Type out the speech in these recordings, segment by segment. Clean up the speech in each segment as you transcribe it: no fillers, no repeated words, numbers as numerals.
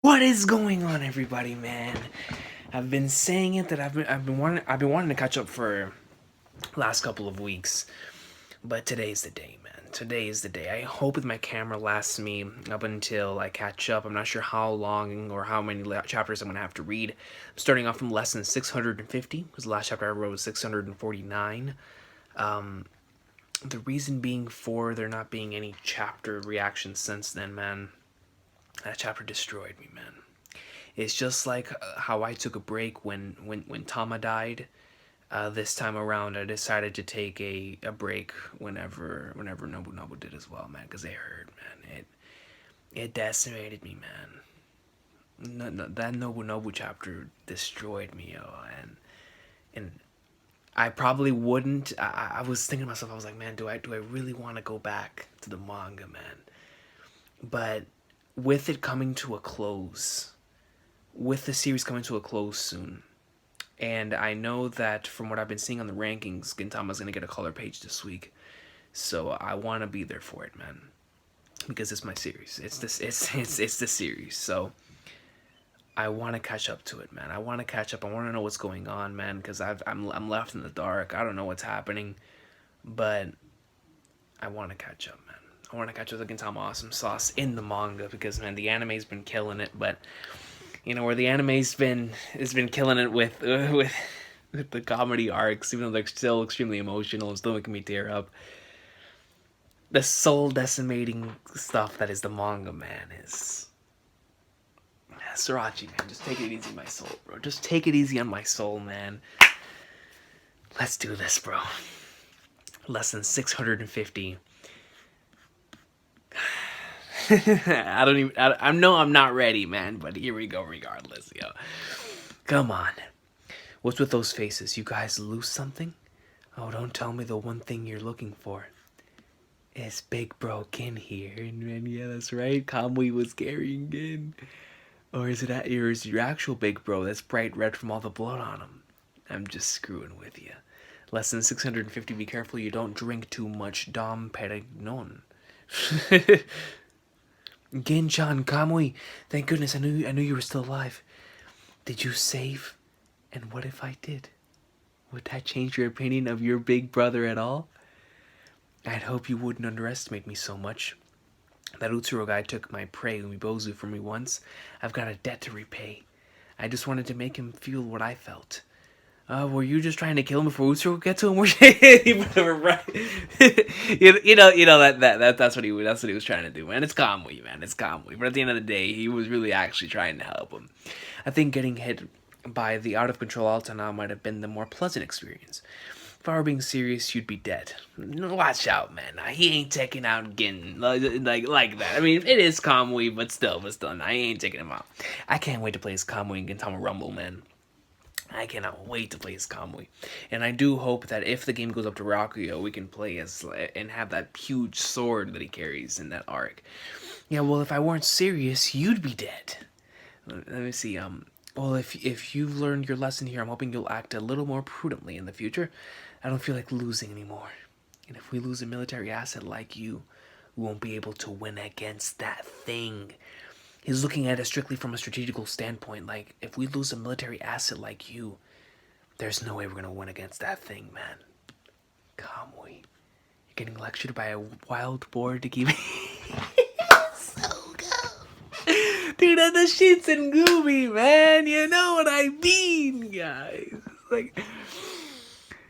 What is going on, everybody, man? I've been saying it that I've been wanting to catch up for last couple of weeks, but today's the day, man. Today is the day. I hope that my camera lasts me up until I catch up. I'm not sure how long or how many chapters I'm gonna have to read. I'm starting off from lesson 650, because the last chapter I wrote was 649. The reason being for there not being any chapter reactions since then, man. That chapter destroyed me, man. It's just like how I took a break when Tama died. This time around, I decided to take a break whenever Nobu did as well, man, because it hurt, man. It decimated me, man. That Nobu chapter destroyed me, yo, and I probably wouldn't. I was thinking to myself, I was like, man, do I really want to go back to the manga, man? But with it coming to a close, with the series coming to a close soon, and I know that from what I've been seeing on the rankings, Gintama's gonna get a color page this week, so I want to be there for it, man, because it's my series. It's the series. So I want to catch up to it, man. I want to catch up. I want to know what's going on, man, because I'm left in the dark. I don't know what's happening, but I want to catch up, man. I want to catch up with the Gintama Awesome Sauce in the manga because, man, the anime's been killing it, but where the anime's been killing it with the comedy arcs, even though they're still extremely emotional and still making me tear up. The soul decimating stuff that is the manga, man, is Sriracha, man. Just take it easy on my soul, bro. Just take it easy on my soul, man. Let's do this, bro. Lesson 650. I don't even. I know I'm not ready, man. But here we go. Regardless, yo. Come on. What's with those faces? You guys lose something? Oh, don't tell me the one thing you're looking for. Is Big Bro Gin here? And yeah, that's right. Kamui was carrying Gin. Or is it your actual Big Bro that's bright red from all the blood on him? I'm just screwing with you. Lesson 650, be careful you don't drink too much Dom Perignon. Gin-chan, Kamui, thank goodness I knew you were still alive. Did you save? And what if I did? Would that change your opinion of your big brother at all? I'd hope you wouldn't underestimate me so much. That Utsuro guy took my prey Umibozu from me once. I've got a debt to repay. I just wanted to make him feel what I felt. Were you just trying to kill him before Utsuro could get to him? Whatever, right? That's what he was trying to do, man. It's Kamui, man. It's Kamui. But at the end of the day, he was really actually trying to help him. I think getting hit by the out of control Altana might have been the more pleasant experience. If I were being serious, you'd be dead. Watch out, man. He ain't taking out Gin like that. I mean, it is Kamui, but still, I ain't taking him out. I can't wait to play as Kamui in Gintama Rumble, man. I cannot wait to play as Kamui. And I do hope that if the game goes up to Rakuyo, we can play as and have that huge sword that he carries in that arc. Yeah, well, if I weren't serious, you'd be dead. Let me see. Well, if you've learned your lesson here, I'm hoping you'll act a little more prudently in the future. I don't feel like losing anymore. And if we lose a military asset like you, we won't be able to win against that thing. He's looking at it strictly from a strategical standpoint. Like, if we lose a military asset like you, there's no way we're gonna win against that thing, man. Kamui, you're getting lectured by a wild boar to keep. So good, dude. That's the shits and gooby, man. You know what I mean, guys. Like,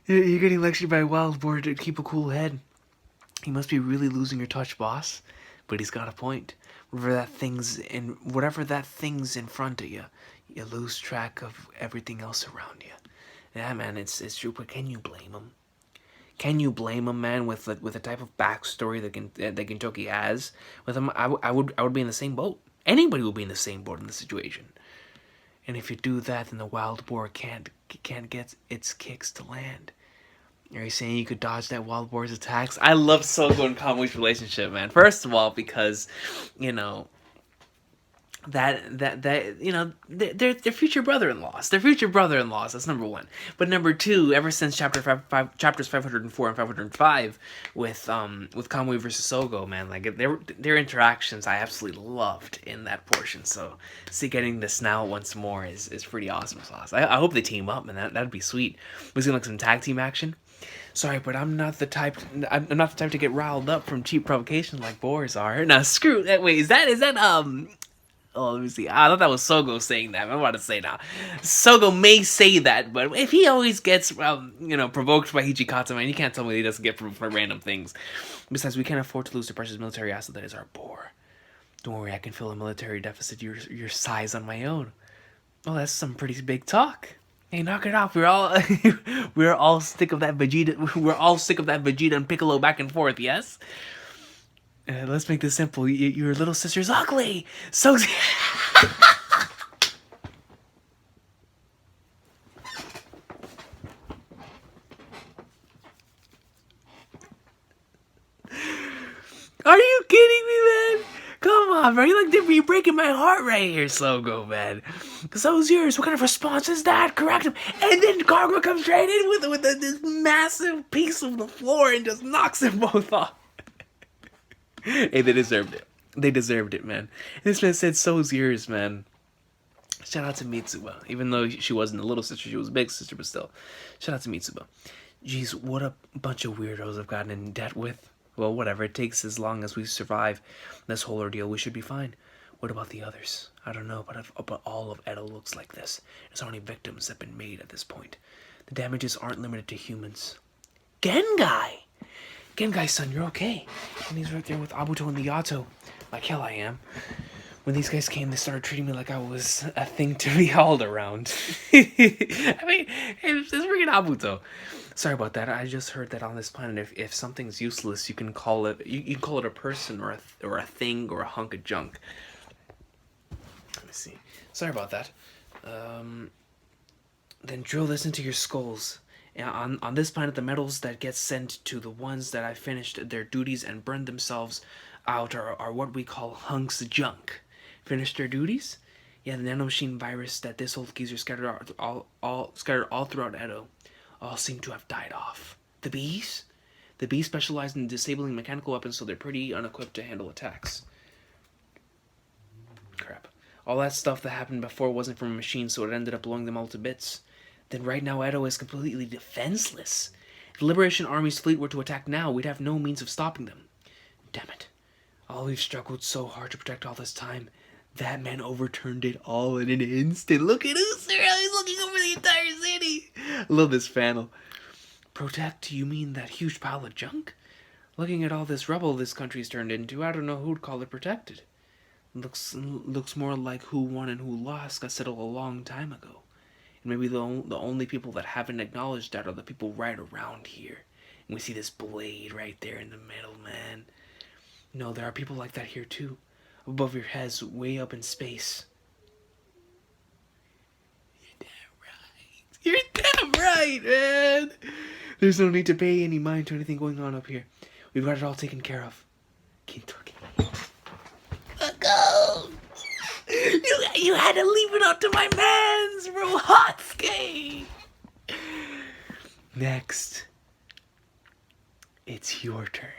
you're getting lectured by a wild boar to keep a cool head. You must be really losing your touch, boss. But he's got a point. Whatever that thing's in front of you, you lose track of everything else around you. Yeah, man, it's true. But can you blame him? Can you blame him, man? With the type of backstory that Gintoki has with him, I would be in the same boat. Anybody would be in the same boat in this situation. And if you do that, then the wild boar can't get its kicks to land. Are you saying you could dodge that wild boar's attacks? I love Sogo and Kamui's relationship, man. First of all, because, you know, that they're future brother-in-laws. They're future brother-in-laws. That's number one. But number two, ever since chapters 504 and 505 with Kamui versus Sogo, man, like their interactions I absolutely loved in that portion. So see getting this now once more is pretty awesome sauce. I hope they team up, and that'd be sweet. We're seeing like some tag team action. Sorry, but I'm not the type. I'm not the type to get riled up from cheap provocation like boars are. Now screw that. Wait, is that Oh, let me see. I thought that was Sogo saying that. I'm about to say now. Sogo may say that, but if he always gets, provoked by Hichikata, man, you can't tell me he doesn't get provoked by random things. Besides, we can't afford to lose the precious military asset that is our boar. Don't worry, I can fill a military deficit your size on my own. Oh, that's some pretty big talk. Hey, knock it off. We're all sick of that Vegeta. We're all sick of that Vegeta and Piccolo back and forth. Yes. Let's make this simple. Your little sister's ugly. So. Are you kidding me, man? Come on, bro. You're breaking my heart right here, Sogo, man. So's yours. What kind of response is that? Correct him. And then Karma comes right in with this massive piece of the floor and just knocks them both off. Hey, they deserved it. They deserved it, man. This man said, "So's yours, man." Shout out to Mitsuba. Even though she wasn't a little sister, she was a big sister, but still. Shout out to Mitsuba. Jeez, what a bunch of weirdos I've gotten in debt with. Well, whatever. It takes as long as we survive this whole ordeal. We should be fine. What about the others? I don't know, but all of Edo looks like this. There's only victims that have been made at this point. The damages aren't limited to humans. Gengai! Gengai-san, you're okay. And he's right there with Abuto and the Yato. Like hell I am. When these guys came, they started treating me like I was a thing to be hauled around. I mean, it's freaking Abuto. Sorry about that. I just heard that on this planet, if something's useless, you can call it a person or a thing or a hunk of junk. Let me see. Sorry about that. Then drill this into your skulls. On this planet, the metals that get sent to the ones that have finished their duties and burned themselves out are what we call hunks of junk. Finished their duties? Yeah, the nanomachine virus that this old geezer scattered all throughout Edo all seem to have died off. The bees? The bees specialize in disabling mechanical weapons, so they're pretty unequipped to handle attacks. Crap. All that stuff that happened before wasn't from a machine, so it ended up blowing them all to bits. Then right now Edo is completely defenseless. If the Liberation Army's fleet were to attack now, we'd have no means of stopping them. Damn it. All we've struggled so hard to protect all this time, that man overturned it all in an instant. Look at Usura, he's looking over the entire city. I love this panel. Protect, you mean that huge pile of junk? Looking at all this rubble this country's turned into, I don't know who'd call it protected. Looks more like who won and who lost got settled a long time ago. And maybe the only people that haven't acknowledged that are the people right around here. And we see this blade right there in the middle, man. No, there are people like that here too. Above your heads, way up in space. You're damn right, man. There's no need to pay any mind to anything going on up here. We've got it all taken care of. Kentucky. Let's go. You had to leave it up to my mans, bro. Hotsuki. Next, it's your turn.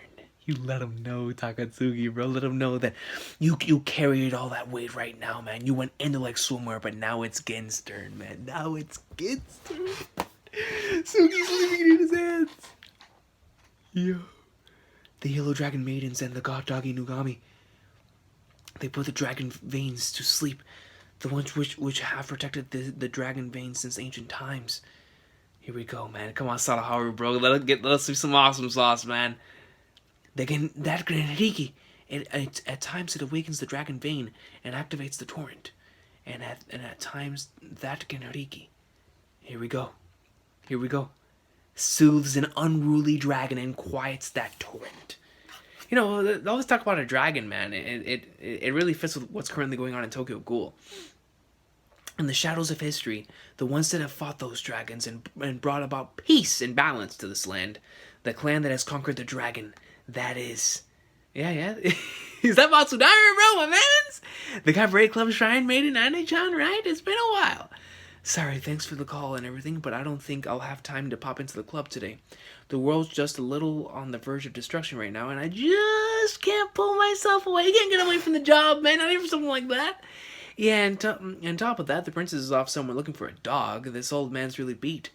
You let him know, Takatsuki, bro. Let him know that you carried all that weight right now, man. You went into like swimwear, but now it's Gen's turn, man. Now it's Gen's turn. Sugi's leaving it in his hands. Yo. The Yellow Dragon Maidens and the God Doggy Nugami. They put the dragon veins to sleep. The ones which have protected the dragon veins since ancient times. Here we go, man. Come on, Sadaharu, bro. Let us see some awesome sauce, man. That Genriki, at times it awakens the dragon vein and activates the torrent. And at times, that Genriki. Here we go. Soothes an unruly dragon and quiets that torrent. You know, they always talk about a dragon, man. It really fits with what's currently going on in Tokyo Ghoul. In the shadows of history, the ones that have fought those dragons and brought about peace and balance to this land, the clan that has conquered the dragon, that is Yeah. Is that Matsudara, bro, my mans? The Cabaret Club Shrine Maiden Ane-chan, right? It's been a while. Sorry, thanks for the call and everything, but I don't think I'll have time to pop into the club today. The world's just a little on the verge of destruction right now, and I just can't pull myself away. You can't get away from the job, man. Not even something like that. Yeah, and on top of that, the princess is off somewhere looking for a dog. This old man's really beat.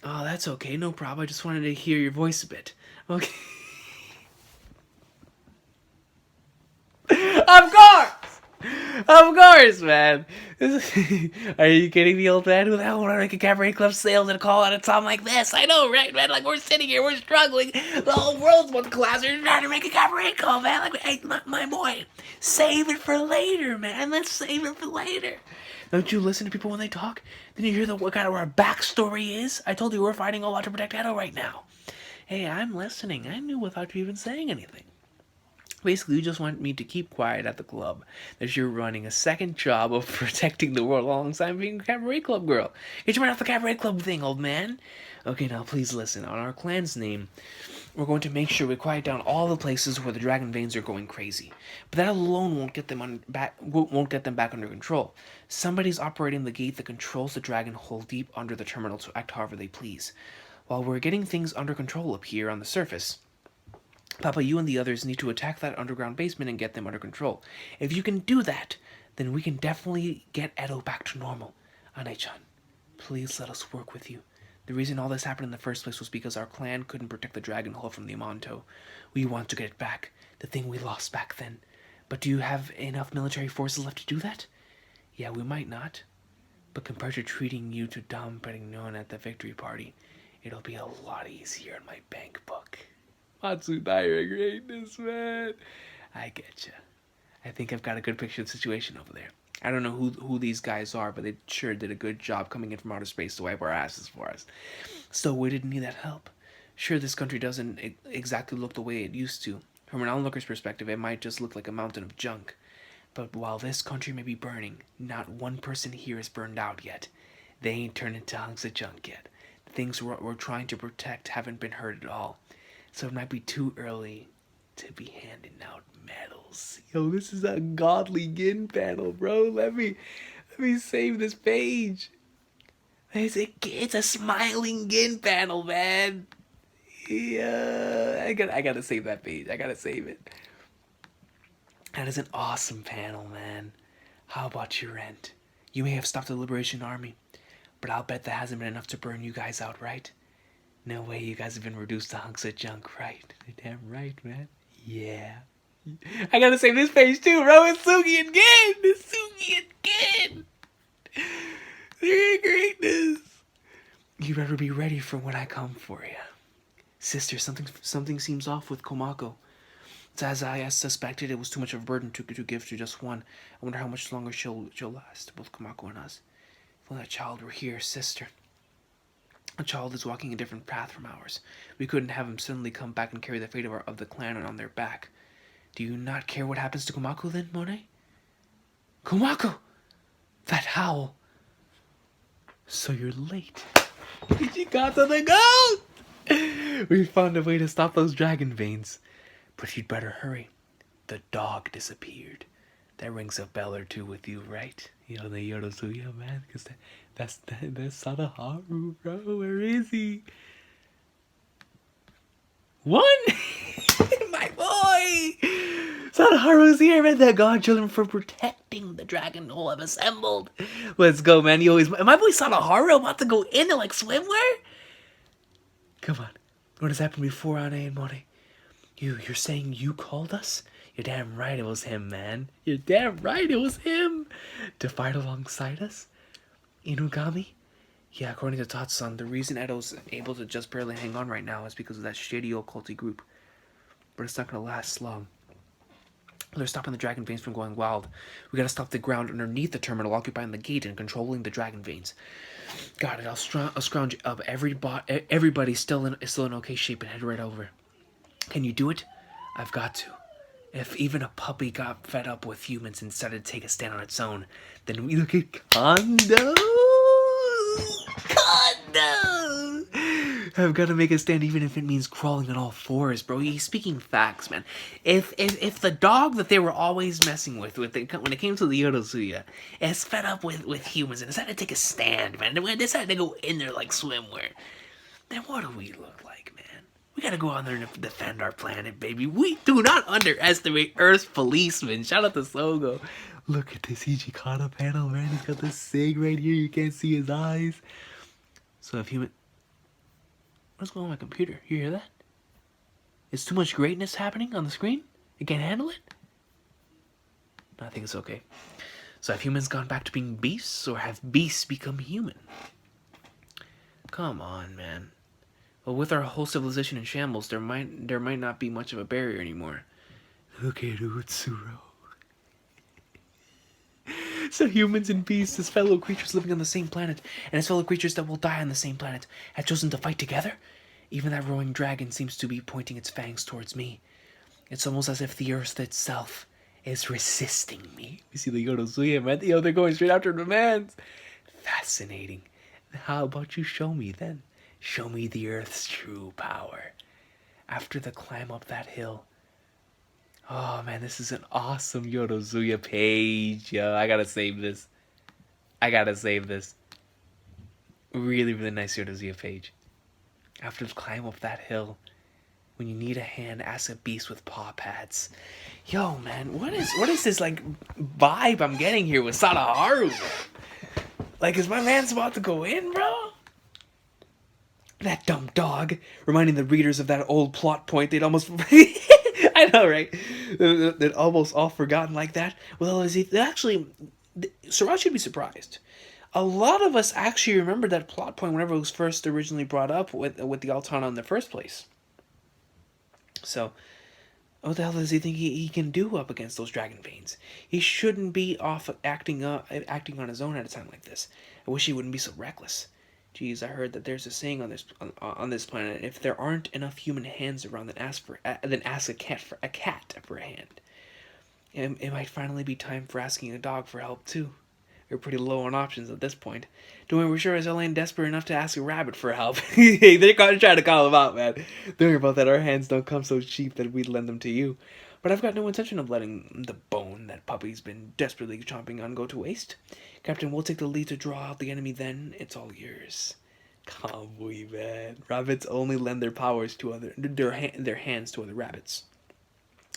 Oh, that's okay. No problem. I just wanted to hear your voice a bit. Okay. Of course! Of course, man. Are you kidding me, old man? Who the hell would I make a cabaret club sales and call at a time like this? I know, right, man? Like, we're sitting here, we're struggling. The whole world's about to collapse. You're trying to make a cabaret club, man. Like, hey, my boy, save it for later, man. Let's save it for later. Don't you listen to people when they talk? Didn't you hear what kind of our backstory is? I told you we're fighting a lot to protect Edo right now. Hey, I'm listening. I knew without you even saying anything. Basically, you just want me to keep quiet at the club. That you're running a second job of protecting the world alongside being a cabaret club girl. Get your mind off the cabaret club thing, old man. Okay, now please listen. On our clan's name, we're going to make sure we quiet down all the places where the dragon veins are going crazy. But that alone won't get them back under control. Somebody's operating the gate that controls the dragon hole deep under the terminal to act however they please. While we're getting things under control up here on the surface, Papa, you and the others need to attack that underground basement and get them under control. If you can do that, then we can definitely get Edo back to normal. Ane-chan, please let us work with you. The reason all this happened in the first place was because our clan couldn't protect the dragon hole from the Amanto. We want to get it back, the thing we lost back then. But do you have enough military forces left to do that? Yeah, we might not. But compared to treating you to Dom Perignon at the victory party, it'll be a lot easier in my bank book. Matsudara greatness, man. I getcha. I think I've got a good picture of the situation over there. I don't know who these guys are, but they sure did a good job coming in from outer space to wipe our asses for us. Still, we didn't need that help. Sure, this country doesn't exactly look the way it used to. From an onlooker's perspective, it might just look like a mountain of junk. But while this country may be burning, not one person here is burned out yet. They ain't turned into hunks of junk yet. The things we're trying to protect haven't been hurt at all. So it might be too early to be handing out medals. Yo, this is a godly Gin panel, bro. Let me save this page. It's a smiling Gin panel, man. Yeah, I gotta save that page. I gotta save it. That is an awesome panel, man. How about your rent? You may have stopped the Liberation Army, but I'll bet that hasn't been enough to burn you guys out, right? No way you guys have been reduced to hunks of junk, right? Damn right, man. Yeah. I gotta save this page too, bro. It's Sugi and Gin! It's Sugi and Gin! Their greatness! You better be ready for when I come for you. Sister, something seems off with Komako. It's as I suspected, it was too much of a burden to give to just one. I wonder how much longer she'll last, both Komako and us. If only that child were here, sister. A child is walking a different path from ours. We couldn't have him suddenly come back and carry the fate of the clan on their back. Do you not care what happens to Komako then, Monet? Komako! That howl! So you're late. Ichikato the goat! We found a way to stop those dragon veins. But you'd better hurry. The dog disappeared. That rings a bell or two with you, right? You know, the Yorozuya, man? Because that's Sadaharu, bro. Where is he? One! My boy! Sadaharu's here, man. The godchildren for protecting the dragon hole have assembled. Let's go, man. My boy Sadaharu about to go into, like, swimwear? Come on. What has happened before, Ane and Monet? You're saying you called us? You're damn right it was him, man. You're damn right it was him. To fight alongside us? Inugami? Yeah, according to Tatsun, the reason Edo's able to just barely hang on right now is because of that shady occulty group. But it's not gonna last long. They're stopping the dragon veins from going wild. We gotta stop the ground underneath the terminal, occupying the gate and controlling the dragon veins. Got it. I'll scrounge up everybody's still in okay shape and head right over. Can you do it? I've got to. If even a puppy got fed up with humans and decided to take a stand on its own, then we look at Kondo! Kondo! I've got to make a stand, even if it means crawling on all fours, bro. He's speaking facts, man. If the dog that they were always messing with when it came to the Yorozuya is fed up with humans and decided to take a stand, man, and decided to go in there like swimwear, then what do we look like, man? We gotta go out there and defend our planet, baby. We do not underestimate Earth's policemen. Shout out to Sogo. Look at this Hijikata panel, man. He's got this sig right here. You can't see his eyes. So if human... What's going on with my computer? You hear that? Is too much greatness happening on the screen? It can't handle it? No, I think it's okay. So have humans gone back to being beasts, or have beasts become human? Come on, man. Well, with our whole civilization in shambles, there might not be much of a barrier anymore. Look at Utsuro. So humans and beasts, as fellow creatures living on the same planet, and as fellow creatures that will die on the same planet, have chosen to fight together? Even that roaring dragon seems to be pointing its fangs towards me. It's almost as if the earth itself is resisting me. You see the Yorozuya, man? Yo, they're going straight after the demands. Fascinating. How about you show me then? Show me the earth's true power. After the climb up that hill. Oh man, this is an awesome Yorozuya page. Yo, I gotta save this. Really, really nice Yorozuya page. After the climb up that hill, when you need a hand, ask a beast with paw pads. Yo, man, what is this like vibe I'm getting here with Sadaharu? Like, is my man's about to go in, bro? That dumb dog, reminding the readers of that old plot point they'd almost... I know, right? They'd almost all forgotten like that. Well, actually, Suraj should be surprised. A lot of us actually remember that plot point whenever it was first originally brought up with the Altana in the first place. So, what the hell does he think he can do up against those dragon veins? He shouldn't be off acting on his own at a time like this. I wish he wouldn't be so reckless. Geez, I heard that there's a saying on this planet: if there aren't enough human hands around, then ask a cat for a hand. And it might finally be time for asking a dog for help too. We're pretty low on options at this point. Don't worry, we're sure as hell ain't desperate enough to ask a rabbit for help. They're trying to call him out, man. Don't worry about that. Our hands don't come so cheap that we'd lend them to you. But I've got no intention of letting the bone that puppy's been desperately chomping on go to waste. Captain, we'll take the lead to draw out the enemy then. It's all yours. Cowboy, man. Rabbits only lend their powers to their hands to other rabbits.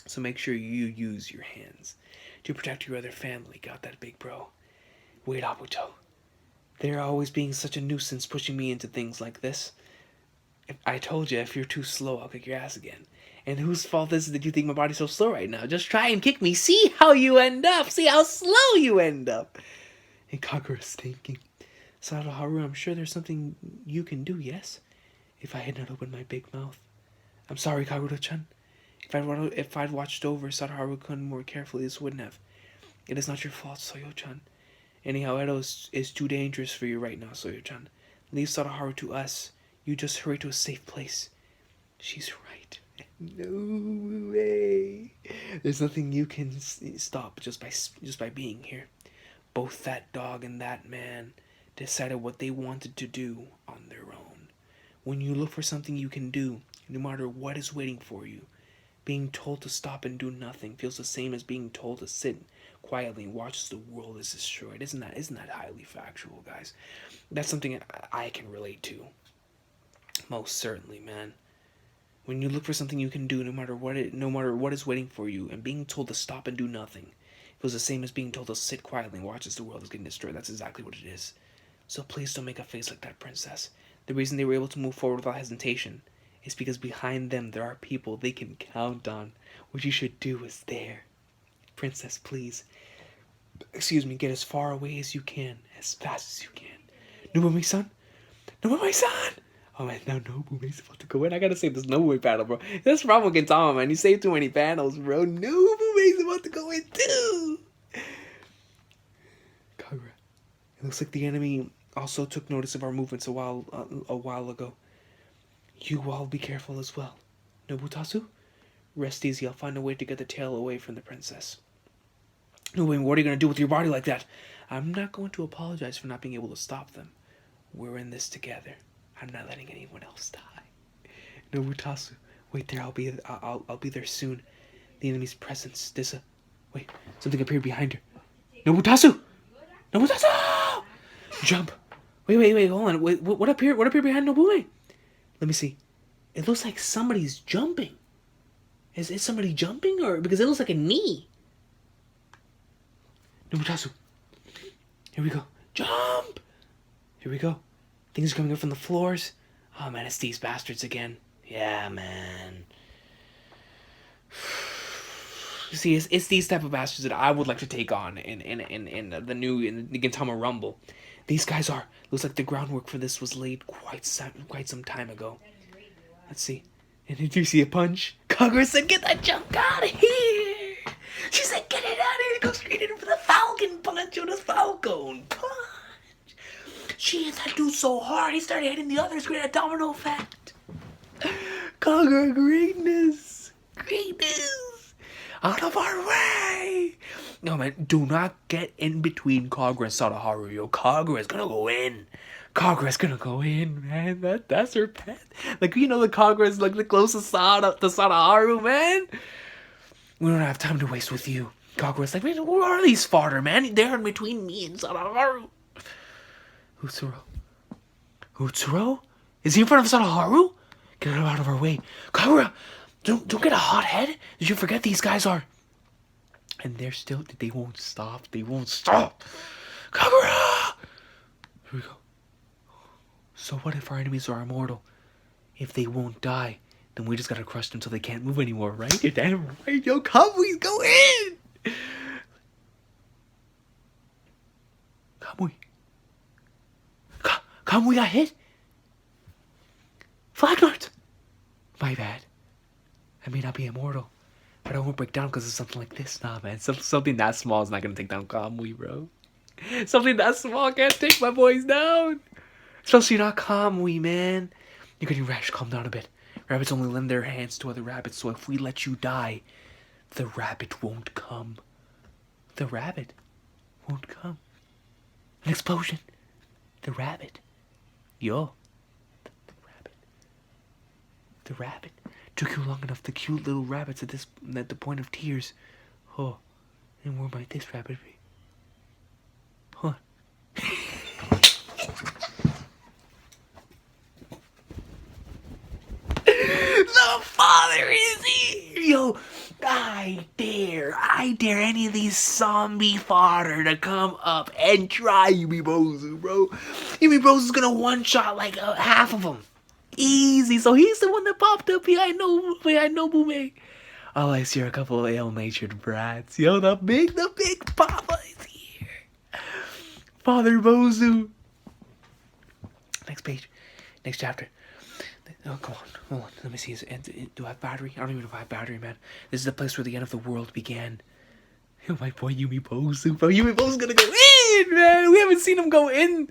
So make sure you use your hands to protect your other family. Got that, big bro? Wait, Abuto. They're always being such a nuisance pushing me into things like this. I told you, if you're too slow, I'll kick your ass again. And whose fault is it that you think my body's so slow right now? Just try and kick me. See how you end up. See how slow you end up. And Kagura's thinking, Sadaharu, I'm sure there's something you can do, yes? If I had not opened my big mouth. I'm sorry, Kagura-chan. If I'd watched over Sadaharu-kun more carefully, this wouldn't have. It is not your fault, Soyo-chan. Anyhow, Edo is too dangerous for you right now, Soyo-chan. Leave Sadaharu to us. You just hurry to a safe place. She's right. No way. There's nothing you can stop just by being here. Both that dog and that man decided what they wanted to do on their own. When you look for something you can do, no matter what is waiting for you, being told to stop and do nothing feels the same as being told to sit quietly and watch as the world is destroyed. Isn't that highly factual, guys? That's something I can relate to. Most certainly, man. When you look for something you can do, no matter what is waiting for you, and being told to stop and do nothing feels the same as being told to sit quietly and watch as the world is getting destroyed. That's exactly what it is. So please don't make a face like that, princess. The reason they were able to move forward without hesitation is because behind them there are people they can count on. What you should do is there. Princess, please. Get as far away as you can, as fast as you can. Nobumi-san? Nobumi-san! Oh man, now Nobume's about to go in. I gotta save this Nobumi panel, bro. That's the problem with Gintama, man. You save too many panels, bro. Nobume's about to go in too! Kagura. It looks like the enemy also took notice of our movements a while ago. You all be careful as well. Nobutasu? Rest easy. I'll find a way to get the tail away from the princess. Nobumi, what are you going to do with your body like that? I'm not going to apologize for not being able to stop them. We're in this together. I'm not letting anyone else die. Nobutasu, wait there. I'll be there soon. The enemy's presence. Wait. Something appeared behind her. Nobutasu! Nobutasu! Jump. Wait. Hold on. Wait, what appeared? What appeared behind Nobume? Let me see. It looks like somebody's jumping. Is it somebody jumping, or because it looks like a knee? Nobutasu. Here we go. Jump! Here we go. Things are coming up from the floors. Oh man, it's these bastards again. Yeah, man. You see, it's these type of bastards that I would like to take on in the Gintama Rumble. These guys are. Looks like the groundwork for this was laid quite some time ago. Let's see. And did you see a punch? Kagura said, "Get that junk out of here!" She said, "Get it out of here!" Go straight in for the Falcon punch on the Falcon punch. She hit that dude so hard, he started hitting the others. Great, a domino effect. Kagura, greatness. Out of our way! No, man, do not get in between Kagura and Sadaharu, yo. Kagura's gonna go in. Kagura's gonna go in, man. That's her pet. Like, you know, the Kagura's like the closest to Sadaharu, man. We don't have time to waste with you. Kagura's like, man, where are these fodder, man? They're in between me and Sadaharu. Utsuro? Is he in front of Sadaharu? Get him out of our way. Kagura! Don't get a hot head. Did you forget these guys are... And they're still... They won't stop. Kagura! Here we go. So what if our enemies are immortal? If they won't die, then we just gotta crush them until they can't move anymore, right? You're damn right, yo. Kamui, go in! Kamui got hit? Flagnard! My bad. I may not be immortal, but I won't break down because of something like this. Nah, man. Something that small is not gonna take down Kamui, bro. Something that small can't take my boys down. Especially not Kamui, man. You're getting rash. Calm down a bit. Rabbits only lend their hands to other rabbits, so if we let you die, the rabbit won't come. The rabbit won't come. An explosion. The rabbit. Yo. The rabbit. Took you long enough, the cute little rabbits at the point of tears. Oh, and where might this rabbit be? Huh. The father is here! Yo, I dare any of these zombie fodder to come up and try Yumibozu, bro. Yumibozu's gonna one-shot like half of them. Easy. So he's the one that popped up behind Nobume. All I see are a couple of ill-natured brats. Yo, the big papa is here. Father Bozu. Next page. Next chapter. Oh, come on. Hold on. Let me see. Do I have battery? I don't even know if I have battery, man. This is the place where the end of the world began. Yo, my boy Yumibozu, bro. Yumibozu's gonna go in, man. We haven't seen him go in.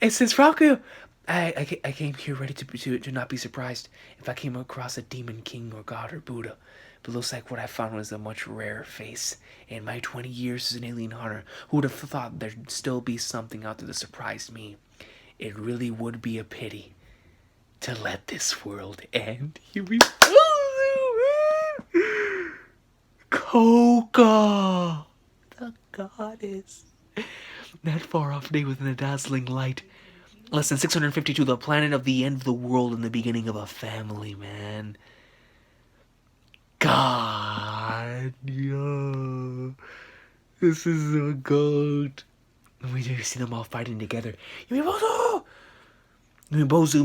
And since Rakuyo... I came here ready to not be surprised if I came across a demon king or god or Buddha. But looks like what I found was a much rarer face. In my 20 years as an alien hunter, who would have thought there'd still be something out there that surprised me? It really would be a pity to let this world end. Here we go. Koka, the goddess. That far off day within a dazzling light. Less than 652, the planet of the end of the world and the beginning of a family, man. God, yo. This is a goat. We do see them all fighting together. Yumibozu,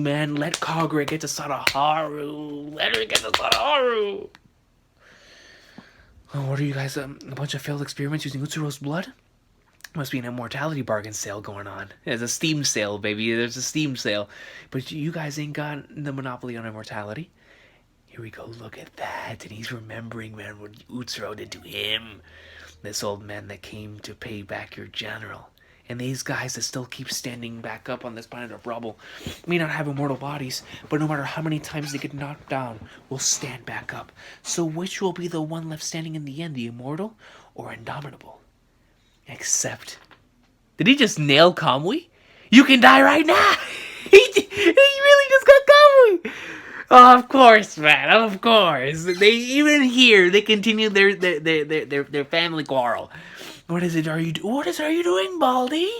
man, let Kagura get to Sadaharu. Let her get to Sadaharu. Oh, what are you guys, a bunch of failed experiments using Utsuro's blood? Must be an immortality bargain sale going on. There's a Steam sale, baby. There's a Steam sale. But you guys ain't got the monopoly on immortality. Here we go. Look at that. And he's remembering, man, what Utsuro did to him. This old man that came to pay back your general. And these guys that still keep standing back up on this planet of rubble may not have immortal bodies, but no matter how many times they get knocked down, will stand back up. So which will be the one left standing in the end, the immortal or indomitable? Except, did he just nail Kamui? You can die right now. He really Oh, of course, man. Of course. They even here they continue their family quarrel. What is it? Are you doing, Baldy?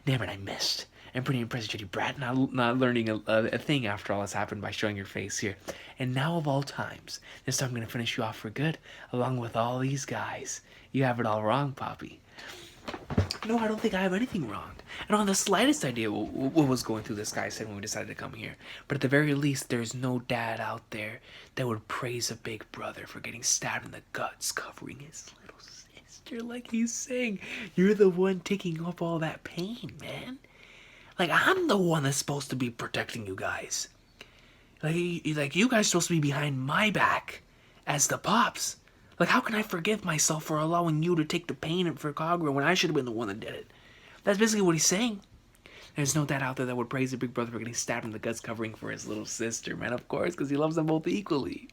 Damn it, I missed. I'm pretty impressed, Judy Brat, not learning a thing after all has happened by showing your face here. And now of all times, this time I'm gonna finish you off for good, along with all these guys. You have it all wrong, Poppy. No, I don't think I have anything wrong. I don't have the slightest idea what was going through this guy's head when we decided to come here. But at the very least, there's no dad out there that would praise a big brother for getting stabbed in the guts, covering his little sister like he's saying. You're the one taking up all that pain, man. Like, I'm the one that's supposed to be protecting you guys. Like you guys are supposed to be behind my back as the pops. Like, how can I forgive myself for allowing you to take the pain for Kagura when I should have been the one that did it? That's basically what he's saying. There's no dad out there that would praise a big brother for getting stabbed in the guts covering for his little sister, man, of course, because he loves them both equally.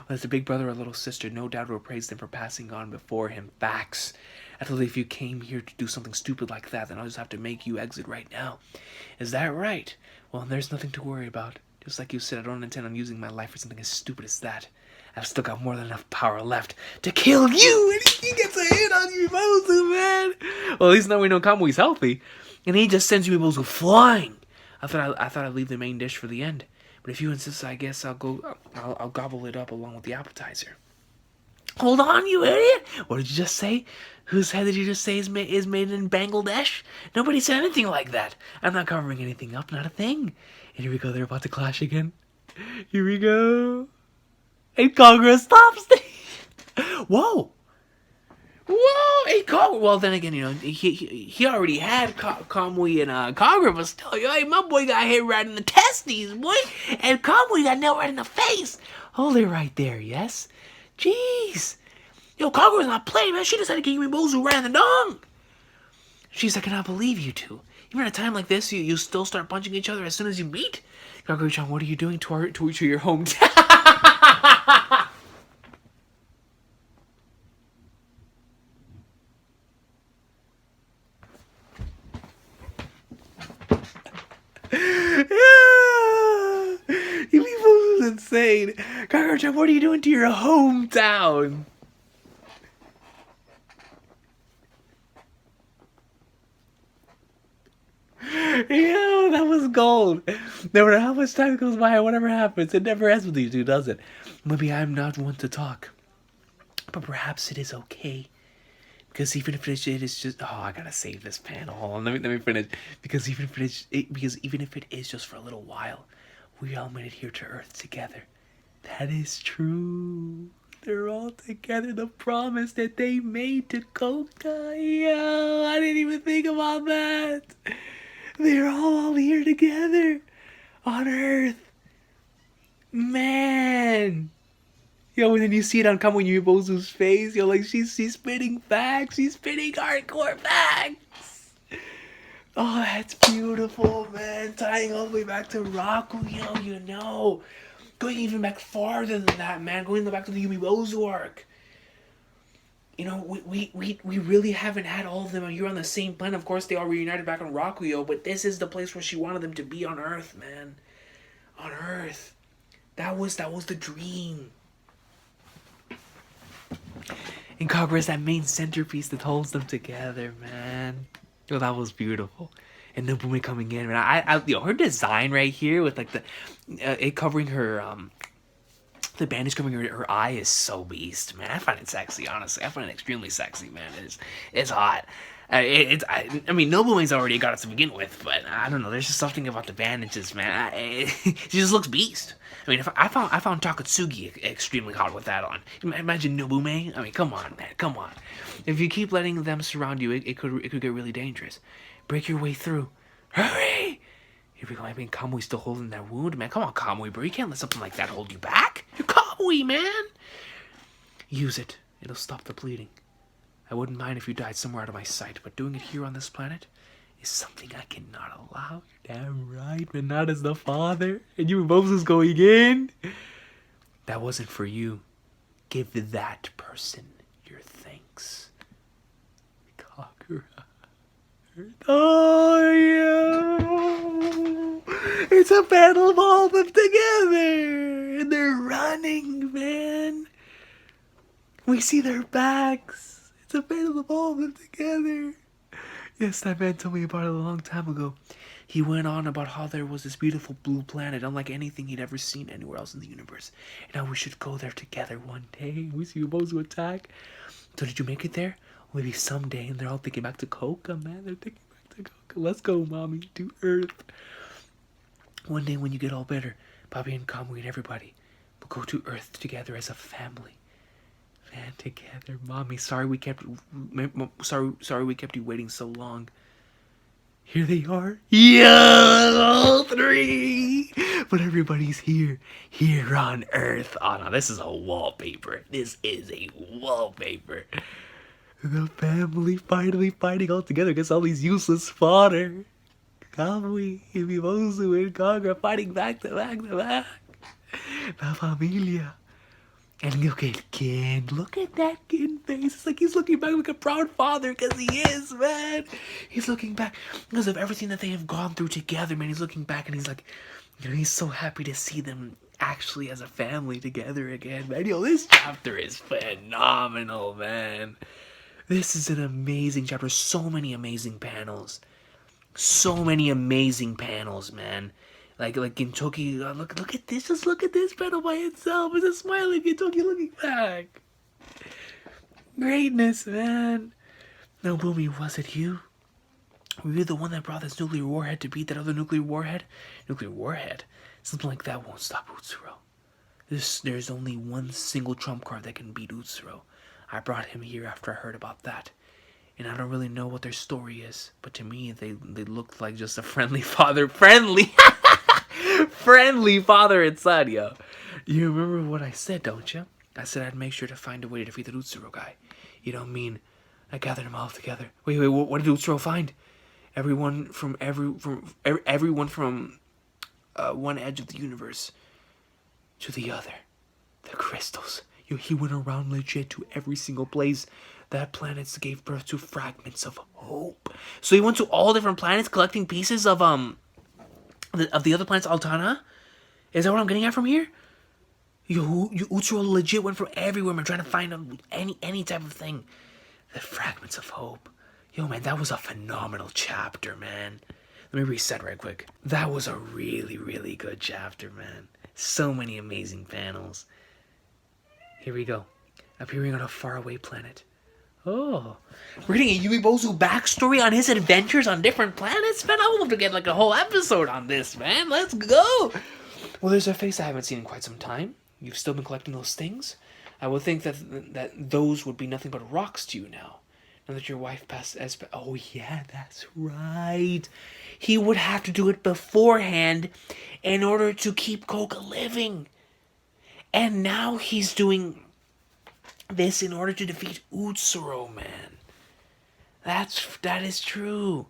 Whether it's a big brother or a little sister, no dad would praise them for passing on before him. Facts. I thought if you came here to do something stupid like that, then I'll just have to make you exit right now. Is that right? Well, there's nothing to worry about. Just like you said, I don't intend on using my life for something as stupid as that. I've still got more than enough power left to kill you, and he gets a hit on you, Mozu, man. Well, at least now we know Kamui's healthy, and he just sends you Mozu flying. I thought I'd leave the main dish for the end, but if you insist, I guess I'll gobble it up along with the appetizer. Hold on, you idiot! What did you just say? Whose head did you just say is made in Bangladesh? Nobody said anything like that. I'm not covering anything up, not a thing. And here we go, they're about to clash again. Here we go. And Congress stops. Whoa. Whoa, hey, Kagura. Well, then again, you know, he already had Kamui and Kagura, but still, hey, my boy got hit right in the testes, boy. And Kamui got nailed right in the face. Hold it right there, yes? Jeez. Yo, Kagura's not playing, man. She decided to give me Bozu right in the dong. Jeez, I cannot believe you two. Even at a time like this, you still start punching each other as soon as you meet? Kagura-chan, what are you doing to your hometown? You people is insane. Kagura-chan, what are you doing to your hometown? Yeah, that was gold. No matter how much time goes by or whatever happens, it never ends with you two, does it? Maybe I'm not one to talk, but perhaps it is okay. Because even if it is just, I gotta save this panel. Hold on, let me finish. Because even if it is just for a little while, we all made it here to Earth together. That is true. They're all together. The promise that they made to Koka. Yo, I didn't even think about that. They're all here together on Earth. Man. Yo, and then you see it on Kamu Yubozu's face. Yo, like she's spitting facts. She's spitting hardcore facts. Oh, that's beautiful, man. Tying all the way back to Rakuyo, you know. Going even back farther than that, man. Going back to the Yumibozu arc. You know, we really haven't had all of them here on the same planet. Of course, they all reunited back on Rakuyo, but this is the place where she wanted them to be on Earth, man. On Earth. That was the dream. And Kagura's that main centerpiece that holds them together, man. Oh, that was beautiful. And Nobume coming in, man. Her design right here with like it covering her the bandage covering her eye is so beast, man. I find it sexy, honestly. I find it extremely sexy, man. It's hot. I mean, Nobume's already got it to begin with, but I don't know. There's just something about the bandages, man. She just looks beast. I mean, I found Takatsugi extremely hot with that on. Imagine Nobume. I mean, come on, man. Come on. If you keep letting them surround you, it could get really dangerous. Break your way through. Hurry! Here we go. I mean, Kamui's still holding that wound, man. Come on, Kamui, bro. You can't let something like that hold you back. You're Kamui, man. Use it. It'll stop the bleeding. I wouldn't mind if you died somewhere out of my sight, but doing it here on this planet is something I cannot allow. You're damn right, but not as the father. And you Moses going in. That wasn't for you. Give that person your thanks. Kagura. Oh, yeah. It's It's a panel of all of them together, and they're running, man. We see their backs. It's a panel of all of them together. Yes, that man told me about it a long time ago. He went on about how there was this beautiful blue planet, unlike anything he'd ever seen anywhere else in the universe, and how we should go there together one day. We see Ubozu attack. So did you make it there? Maybe someday. And they're all thinking back to Coca, man. They're thinking back to Coca. Let's go, mommy, to Earth. One day when you get all better, Bobby and Kamui and everybody will go to Earth together as a family. Man, together, mommy. Sorry we kept you waiting so long. Here they are. Yeah, all three. But everybody's here on Earth. Oh no, this is a wallpaper. This is a wallpaper. The family finally fighting all together against all these useless fodder. Kamui, Mimosu, and Kagra fighting back to back to back. La familia. And look at Kin. Look at that Kin face. It's like he's looking back like a proud father, because he is, man. He's looking back because of everything that they have gone through together, man. He's looking back and he's like, he's so happy to see them actually as a family together again, man. This chapter is phenomenal, man. This is an amazing chapter. So many amazing panels. So many amazing panels, man. Like Gintoki, look at this. Just look at this panel by itself. It's a smiling Gintoki looking back. Greatness, man. No, Boomy, was it you? Were you the one that brought this nuclear warhead to beat that other nuclear warhead? Nuclear warhead? Something like that won't stop Utsuro. There's only one single trump card that can beat Utsuro. I brought him here after I heard about that. And I don't really know what their story is, but to me, they looked like just a friendly father. Friendly father and son, yo. You remember what I said, don't you? I said I'd make sure to find a way to defeat the Utsuro guy. You don't mean I gathered them all together. Wait, what did Utsuro find? Everyone from one edge of the universe to the other. The crystals. He went around legit to every single place that planets gave birth to fragments of hope. So he went to all different planets collecting pieces of the other planet's Altana? Is that what I'm getting at from here? Utsuro legit went from everywhere, man, trying to find any type of thing. The fragments of hope. Yo, man, that was a phenomenal chapter, man. Let me reset right quick. That was a really, really good chapter, man. So many amazing panels. Here we go. Appearing on a faraway planet. Oh. We're getting a Uebozu backstory on his adventures on different planets? Man, I would love to get like a whole episode on this, man. Let's go. Well, there's a face I haven't seen in quite some time. You've still been collecting those things? I would think that those would be nothing but rocks to you now. Now that your wife passed... Oh, yeah, that's right. He would have to do it beforehand in order to keep Koga living. And now he's doing this in order to defeat Utsuro, man. That is true.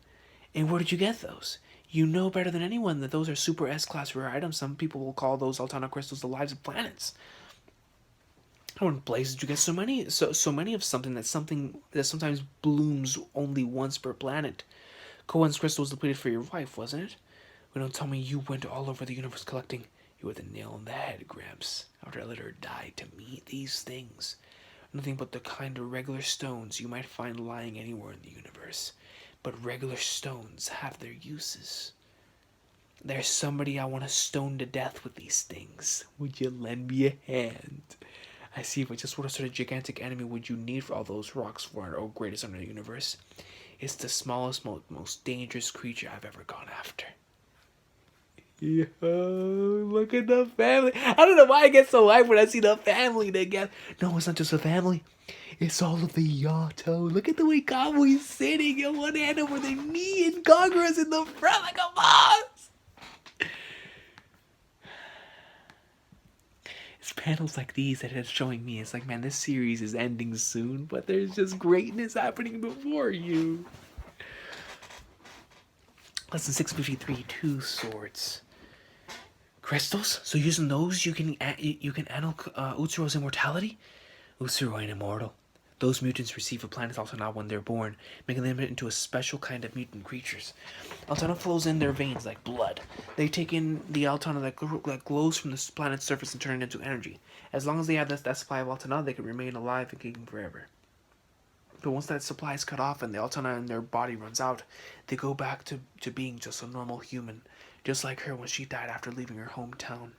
And where did you get those? You know better than anyone that those are super S-class rare items. Some people will call those Altana crystals the lives of planets. How in blazes did you get so many of something that sometimes blooms only once per planet? Koan's crystal was depleted for your wife, wasn't it? Well, don't tell me you went all over the universe collecting. You were the nail on the head, Gramps. After I let her die to meet these things. Nothing but the kind of regular stones you might find lying anywhere in the universe. But regular stones have their uses. There's somebody I want to stone to death with these things. Would you lend me a hand? I see, but just what sort of gigantic enemy would you need for all those rocks for our greatest under the universe? It's the smallest, most dangerous creature I've ever gone after. Yo, look at the family. I don't know why I get so hyped when I see the family together. No, it's not just a family. It's all of the Yato. Look at the way Kamui's sitting in one hand over their knee and Kagura's in the front like a boss. It's panels like these that it's showing me. It's like, man, this series is ending soon, but there's just greatness happening before you. Lesson 653, 2 swords. Crystals? So using those, you can annul Utsuro's immortality? Utsuro ain't immortal. Those mutants receive a planet's Altana when they're born, making them into a special kind of mutant creatures. Altana flows in their veins like blood. They take in the Altana that glows from the planet's surface and turn it into energy. As long as they have that supply of Altana, they can remain alive and kicking forever. But once that supply is cut off and the Altana in their body runs out, they go back to being just a normal human, just like her when she died after leaving her hometown.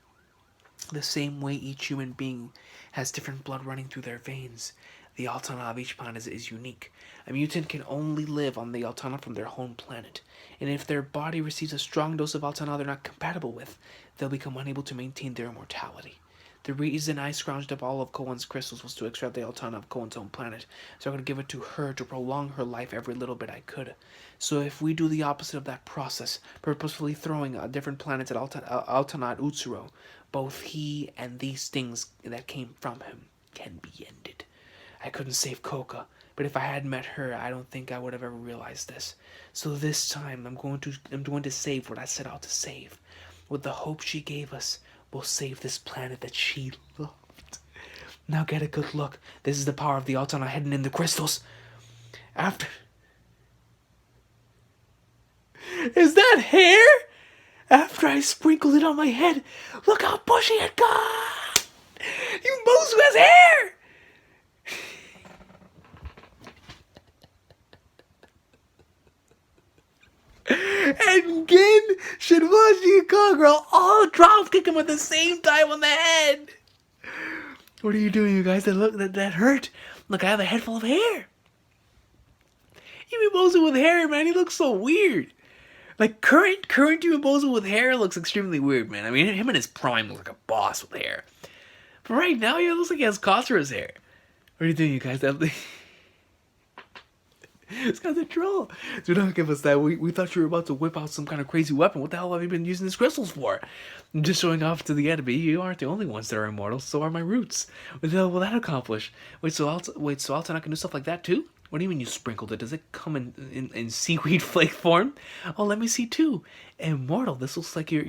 The same way each human being has different blood running through their veins, the Altana of each planet is unique. A mutant can only live on the Altana from their home planet, and if their body receives a strong dose of Altana they're not compatible with, they'll become unable to maintain their immortality. The reason I scrounged up all of Cohen's crystals was to extract the Altana of Cohen's own planet, so I could give it to her to prolong her life every little bit I could. So if we do the opposite of that process, purposefully throwing different planets at Altana at Utsuro, both he and these things that came from him can be ended. I couldn't save Coca, but if I had met her, I don't think I would have ever realized this. So this time, I'm going to save what I set out to save. With the hope she gave us, we'll save this planet that she loved. Now get a good look. This is the power of the Altana hidden in the crystals. After... Is that hair? After I sprinkled it on my head, look how bushy it got! You Mozu has hair! And Gin, Shinwashi, and Kagura all drop kick him at the same time on the head. What are you doing, you guys? That hurt. Look, I have a head full of hair. Yumi with hair, man, he looks so weird. Like current Yumi with hair looks extremely weird, man. I mean, him in his prime looks like a boss with hair. But right now, he looks like he has Kosura's hair. What are you doing, you guys? This guy's a troll. Do not give us that. We thought you were about to whip out some kind of crazy weapon. What the hell have you been using these crystals for? I'm just showing off to the enemy. You aren't the only ones that are immortal. So are my roots. What the hell will that accomplish? So Altana can do stuff like that too? What do you mean you sprinkled it? Does it come in seaweed flake form? Oh, let me see too. Immortal. This looks like your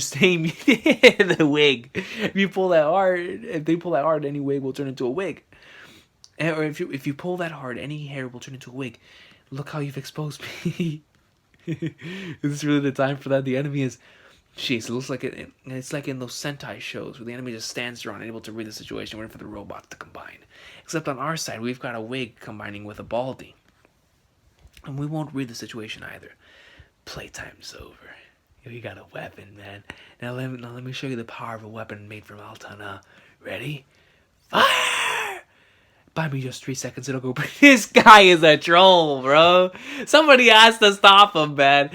same the wig. If you pull that hard, if they pull that hard, any wig will turn into a wig. Or if you pull that hard, any hair will turn into a wig. Look how you've exposed me. Is this really the time for that? The enemy is... Jeez, it looks like it's like in those Sentai shows where the enemy just stands around unable to read the situation, waiting for the robots to combine. Except on our side, we've got a wig combining with a baldy. And we won't read the situation either. Playtime's over. We got a weapon, man. Now let me show you the power of a weapon made from Altana. Ready? Fire! Buy me just 3 seconds, it'll go. This guy is a troll, bro. Somebody has to stop him, man.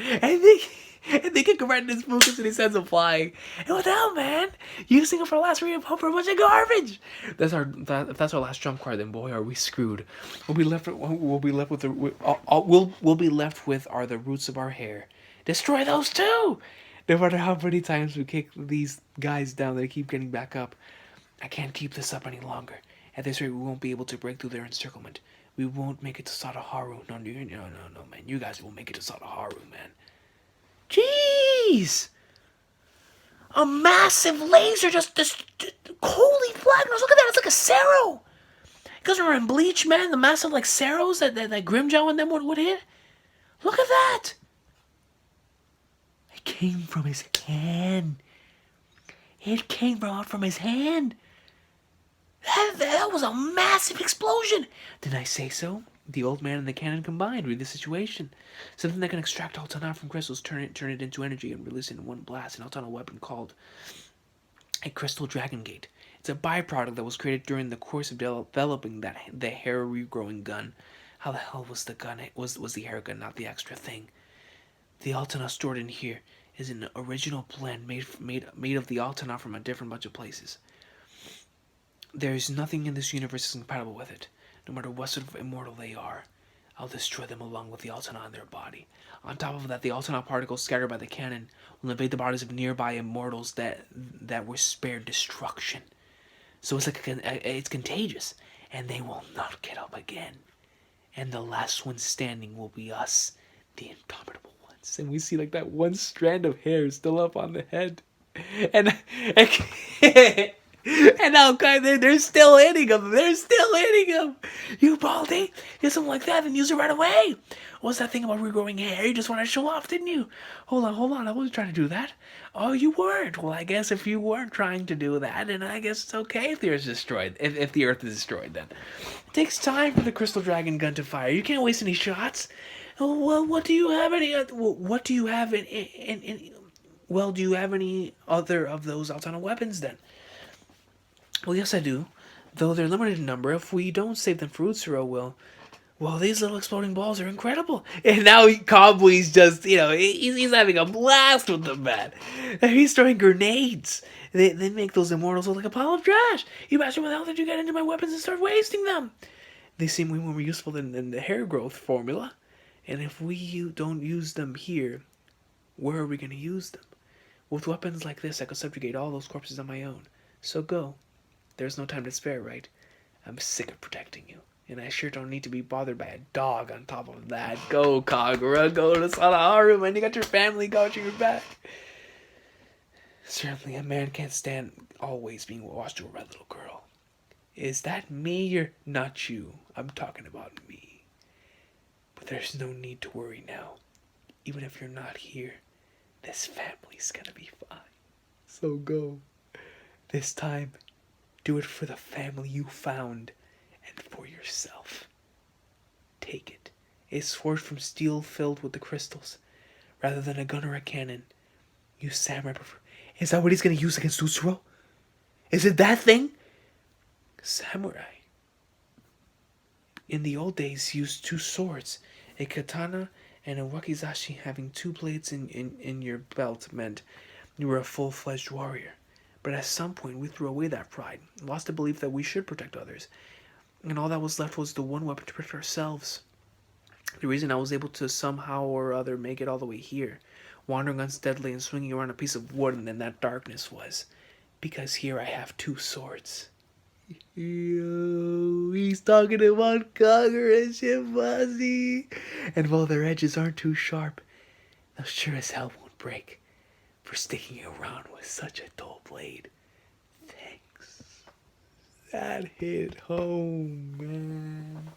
And they can correct his focus and he sends him flying. And what the hell, man? Using it for the last ray of hope for a bunch of garbage. If that's our last jump card, then boy, are we screwed. We'll be left with are the roots of our hair. Destroy those too. No matter how many times we kick these guys down, they keep getting back up. I can't keep this up any longer. At this rate, we won't be able to break through their encirclement. We won't make it to Sadaharu. No, man. You guys won't make it to Sadaharu, man. Jeez! A massive laser just holy blackness. Look at that. It's like a Sero. You guys remember in Bleach, man? The massive, like, Seros that Grimjow and them would hit? Look at that. It came from his hand. It came out from his hand. That was a massive explosion. Didn't I say so? The old man and the cannon combined. Read the situation. Something that can extract Altana from crystals, turn it into energy, and release it in one blast. An Altana weapon called a Crystal Dragon Gate. It's a byproduct that was created during the course of developing the hair regrowing gun. How the hell was the gun? Was the hair gun not the extra thing? The Altana stored in here is an original blend made of the Altana from a different bunch of places. There's nothing in this universe that's compatible with it. No matter what sort of immortal they are, I'll destroy them along with the Altana in their body. On top of that, the Altana particles scattered by the cannon will invade the bodies of nearby immortals that were spared destruction. So it's contagious, and they will not get up again. And the last one standing will be us, the indomitable ones. And we see like that one strand of hair still up on the head. And And now they're still hitting him. They're still hitting him. You baldy, did something like that, then use it right away. What's that thing about regrowing hair? You just wanted to show off, didn't you? Hold on. I wasn't trying to do that. Oh, you weren't. Well, I guess if you weren't trying to do that, then I guess it's okay if the Earth's destroyed. If the Earth is destroyed, then it takes time for the Crystal Dragon gun to fire. You can't waste any shots. Well, what do you have any? What do you have in well, do you have any other of those alternate weapons then? Well, yes, I do. Though they're limited in number, if we don't save them for Utsuro, well, these little exploding balls are incredible. And now Cobbly's just, he's having a blast with them, man. He's throwing grenades. They make those immortals look like a pile of trash. You imagine what the hell did you get into my weapons and start wasting them? They seem way more useful than the hair growth formula. And if we don't use them here, where are we going to use them? With weapons like this, I could subjugate all those corpses on my own. So go. There's no time to spare, right? I'm sick of protecting you. And I sure don't need to be bothered by a dog on top of that. Go, Kagura. Go to Sanaharu, man. You got your family watching your back. Certainly, a man can't stand always being watched over by a little girl. Is that me or not you? I'm talking about me. But there's no need to worry now. Even if you're not here, this family's gonna be fine. So go. This time, do it for the family you found and for yourself. Take it. It's forged from steel filled with the crystals. Rather than a gun or a cannon, use samurai. Is that what he's gonna use against Utsuro? Is it that thing? Samurai. In the old days, used two swords. A katana and a wakizashi. Having two blades in your belt meant you were a full-fledged warrior. But at some point, we threw away that pride, lost the belief that we should protect others, and all that was left was the one weapon to protect ourselves. The reason I was able to somehow or other make it all the way here, wandering unsteadily and swinging around a piece of wood in that darkness, was because here I have two swords. Yo, he's talking about Kagura and Shimbazi. And while their edges aren't too sharp, they'll sure as hell won't break for sticking around with such a dull blade. Thanks. That hit home, man.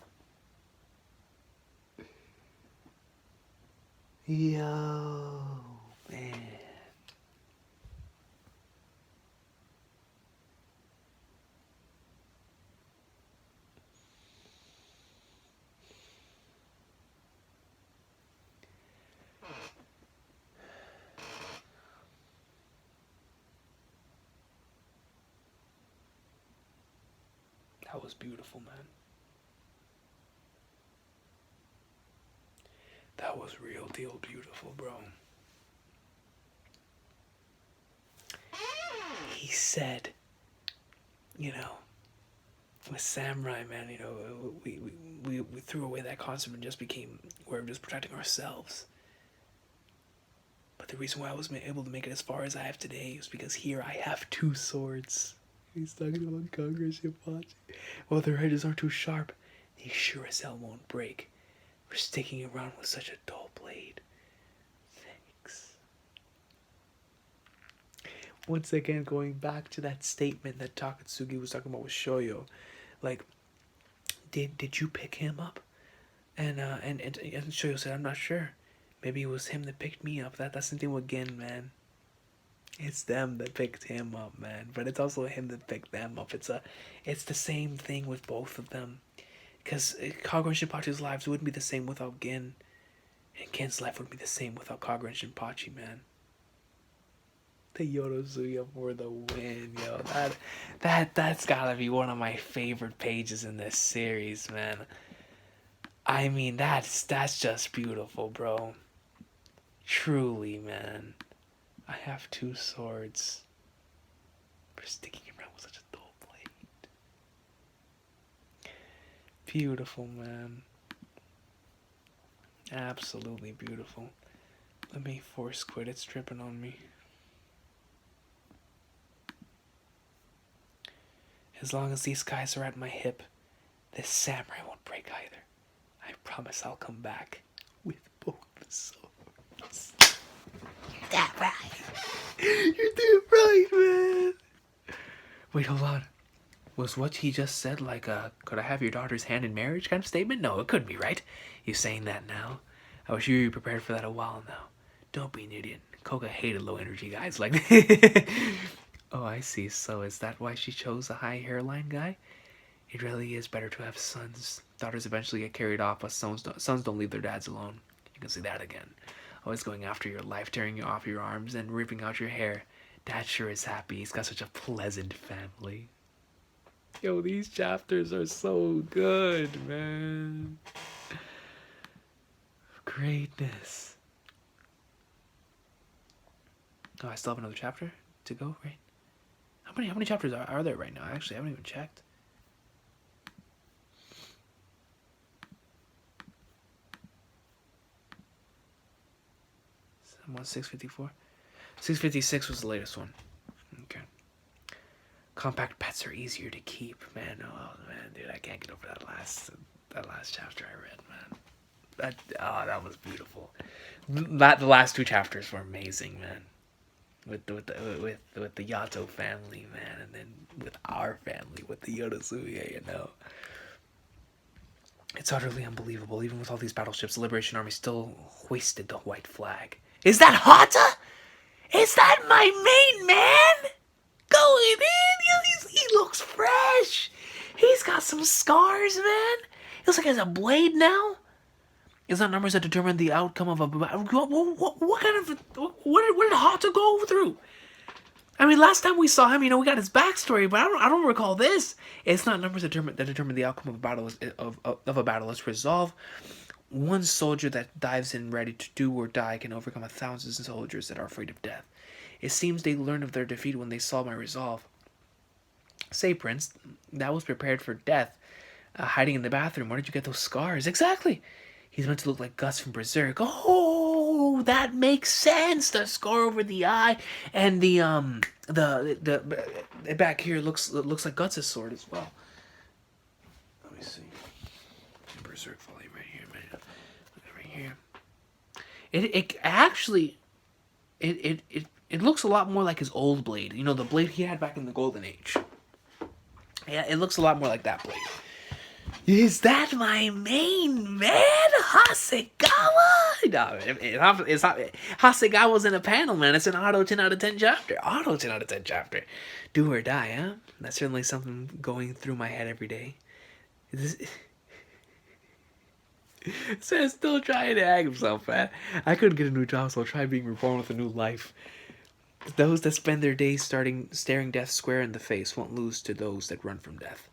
Yo, man. That was beautiful, man. That was real deal beautiful, bro. He said, with samurai, man, we threw away that concept and just became, we're just protecting ourselves. But the reason why I was able to make it as far as I have today is because here I have two swords. He's talking about Congress Hibachi. While their edges aren't too sharp, they sure as hell won't break for sticking around with such a dull blade. Thanks. Once again, going back to that statement that Takatsugi was talking about with Shoyo, like, did you pick him up? And Shoyo said, I'm not sure. Maybe it was him that picked me up. That's the thing with Gin, man. It's them that picked him up, man. But it's also him that picked them up. It's the same thing with both of them. Because Kagura and Shinpachi's lives wouldn't be the same without Gin. And Gen's life wouldn't be the same without Kagura and Shinpachi, man. The Yorozuya for the win, yo. That's gotta be one of my favorite pages in this series, man. I mean, that's just beautiful, bro. Truly, man. I have two swords for sticking around with such a dull blade. Beautiful, man. Absolutely beautiful. Let me force quit. It's tripping on me. As long as these guys are at my hip, this samurai won't break either. I promise I'll come back with both swords. You're damn right. You're damn right, man. Wait, hold on. Was what he just said like a "could I have your daughter's hand in marriage" kind of statement? No, it couldn't be, right? He's saying that now. I was sure you were prepared for that a while now. Don't be an idiot. Koga hated low energy guys like Oh, I see. So is that why she chose a high hairline guy? It really is better to have sons. Daughters eventually get carried off, but sons don't leave their dads alone. You can see that again. Always going after your life, tearing you off your arms, and ripping out your hair. Dad sure is happy. He's got such a pleasant family. Yo, these chapters are so good, man. Greatness. Oh, I still have another chapter to go, right? How many chapters are there right now? Actually, I haven't even checked. Someone 654. 656 was the latest one. Okay. Compact pets are easier to keep, man. Oh man, dude, I can't get over that last chapter I read, man. That was beautiful. The last two chapters were amazing, man. With the Yato family, man, and then with our family, with the Yodosuya, you know. It's utterly unbelievable. Even with all these battleships, the Liberation Army still hoisted the white flag. Is that Hata? Is that my main man? Going in? He looks fresh. He's got some scars, man. He looks like he has a blade now. It's not numbers that determine the outcome of a battle. What kind of... What did Hata go through? I mean, last time we saw him, we got his backstory, but I don't recall this. It's not numbers that determine the outcome of a battle. Of a battle. Let's resolve. One soldier that dives in ready to do or die can overcome 1,000 soldiers that are afraid of death. It seems they learned of their defeat when they saw my resolve. Say, Prince, that was prepared for death. Hiding in the bathroom. Where did you get those scars? Exactly. He's meant to look like Gus from Berserk. Oh, that makes sense. The scar over the eye and the back here looks like Guts' sword as well. Let me see. Berserk volley right here, man. Right here. It actually it looks a lot more like his old blade. You know, the blade he had back in the Golden Age. Yeah, it looks a lot more like that blade. Is that my main man, Hasegawa? No, it's not. Hasegawa's in a panel, man. It's an auto 10 out of 10 chapter. Auto 10 out of 10 chapter. Do or die, huh? That's certainly something going through my head every day. Sam's still trying to hang himself, man. I couldn't get a new job, so I'll try being reborn with a new life. Those that spend their days staring death square in the face won't lose to those that run from death.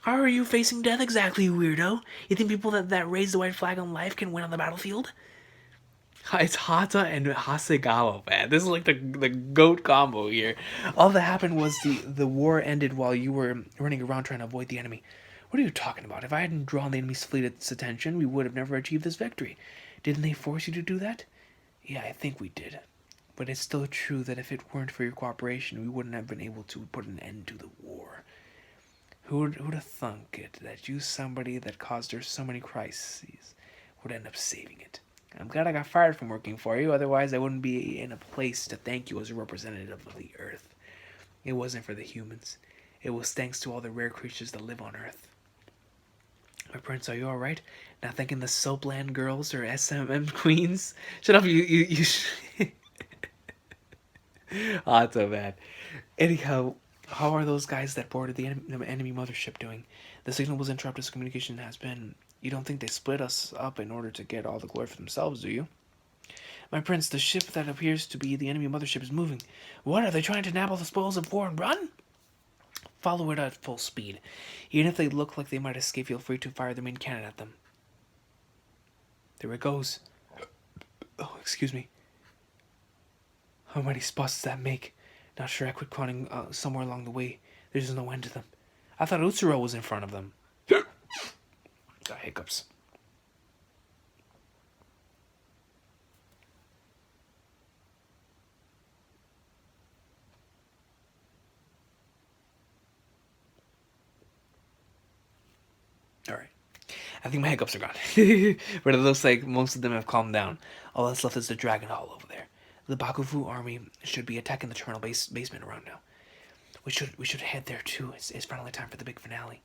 How are you facing death exactly, weirdo? You think people that raise the white flag on life can win on the battlefield? It's Hata and Hasegawa, man. This is like the GOAT combo here. All that happened was the war ended while you were running around trying to avoid the enemy. What are you talking about? If I hadn't drawn the enemy's fleet's attention, we would have never achieved this victory. Didn't they force you to do that? Yeah, I think we did. But it's still true that if it weren't for your cooperation, we wouldn't have been able to put an end to the war. Who'd have thunk it that you, somebody that caused her so many crises, would end up saving it? I'm glad I got fired from working for you, otherwise I wouldn't be in a place to thank you as a representative of the Earth. It wasn't for the humans. It was thanks to all the rare creatures that live on Earth. My prince, are you alright? Not thanking the Soapland girls or SMM queens? Shut up, you Oh, it's so bad. Anyhow, how are those guys that boarded the enemy mothership doing? The signal was interrupted, so communication has been... You don't think they split us up in order to get all the glory for themselves, do you? My prince, the ship that appears to be the enemy mothership is moving. What, are they trying to nab all the spoils of war and run? Follow it at full speed. Even if they look like they might escape, feel free to fire the main cannon at them. There it goes. Oh, excuse me. How many spots does that make? Not sure, I quit counting somewhere along the way. There's just no end to them. I thought Utsuro was in front of them. Got hiccups. Alright. I think my hiccups are gone. But it looks like most of them have calmed down. All that's left is the Dragon Hall over there. The Bakufu army should be attacking the terminal basement around now. We should head there too. It's finally time for the big finale.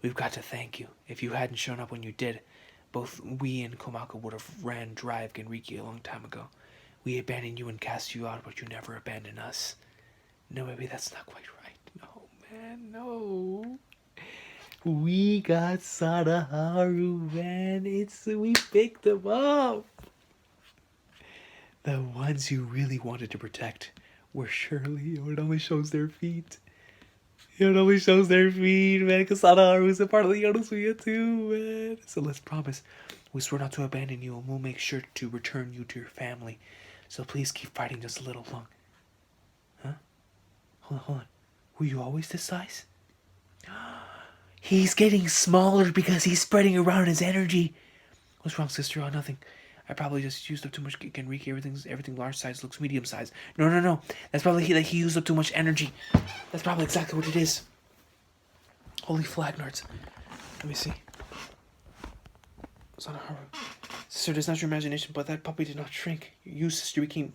We've got to thank you. If you hadn't shown up when you did, both we and Komako would have ran dry of Genriki a long time ago. We abandoned you and cast you out, but you never abandoned us. No, maybe that's not quite right. No, man, no. We got Sadaharu, man. We picked them up. The ones you really wanted to protect were surely. It only shows their feet. It only shows their feet, man. Because Sadaharu is a part of the Yonosuya too, man. So let's promise. We swear not to abandon you, and we'll make sure to return you to your family. So please keep fighting just a little long. Huh? Hold on. Were you always this size? He's getting smaller because he's spreading around his energy. What's wrong, sister? Oh, nothing. I probably just used up too much Genriki. Everything large size looks medium size. No. That's probably he used up too much energy. That's probably exactly what it is. Holy flag nerds. Let me see. Sadaharu. Sister, it's not your imagination, but that puppy did not shrink. You, sister, became...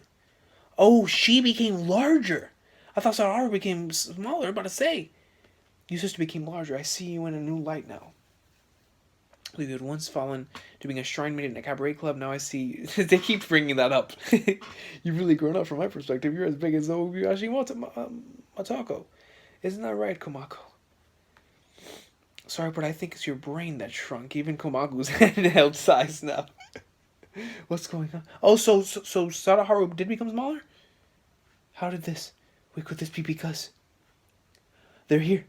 Oh, she became larger. I thought Sadaharu became smaller, about to say. You, sister, became larger. I see you in a new light now. You had once fallen to being a shrine maiden in a cabaret club. Now I see... They keep bringing that up. You've really grown up from my perspective. You're as big as Obayashi Matako. Isn't that right, Komako? Sorry, but I think it's your brain that shrunk. Even Komaku's handheld size now. What's going on? Oh, so Sadaharu did become smaller? How did this? Wait, could this be because... They're here.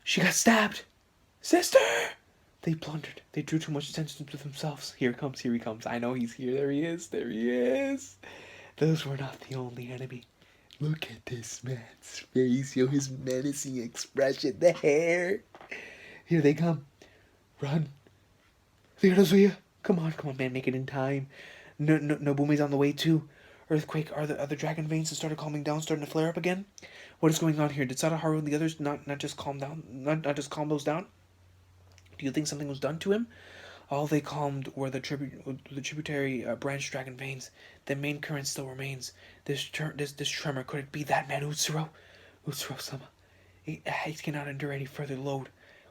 She got stabbed. Sister! They blundered. They drew too much attention to themselves. Here he comes. I know he's here. There he is. Those were not the only enemy. Look at this man's face. Yo, his menacing expression. The hair. Here they come. Run. Yonosuya. Come on, man. Make it in time. Nobume's on the way too. Earthquake. Are the dragon veins that started calming down starting to flare up again? What is going on here? Did Sadaharu and the others not just calm down? Not just calm those down? Do you think something was done to him? All they calmed were the tributary branch dragon veins. The main current still remains. This tremor, could it be that man Utsuro? Utsuro-sama. He cannot endure any further load.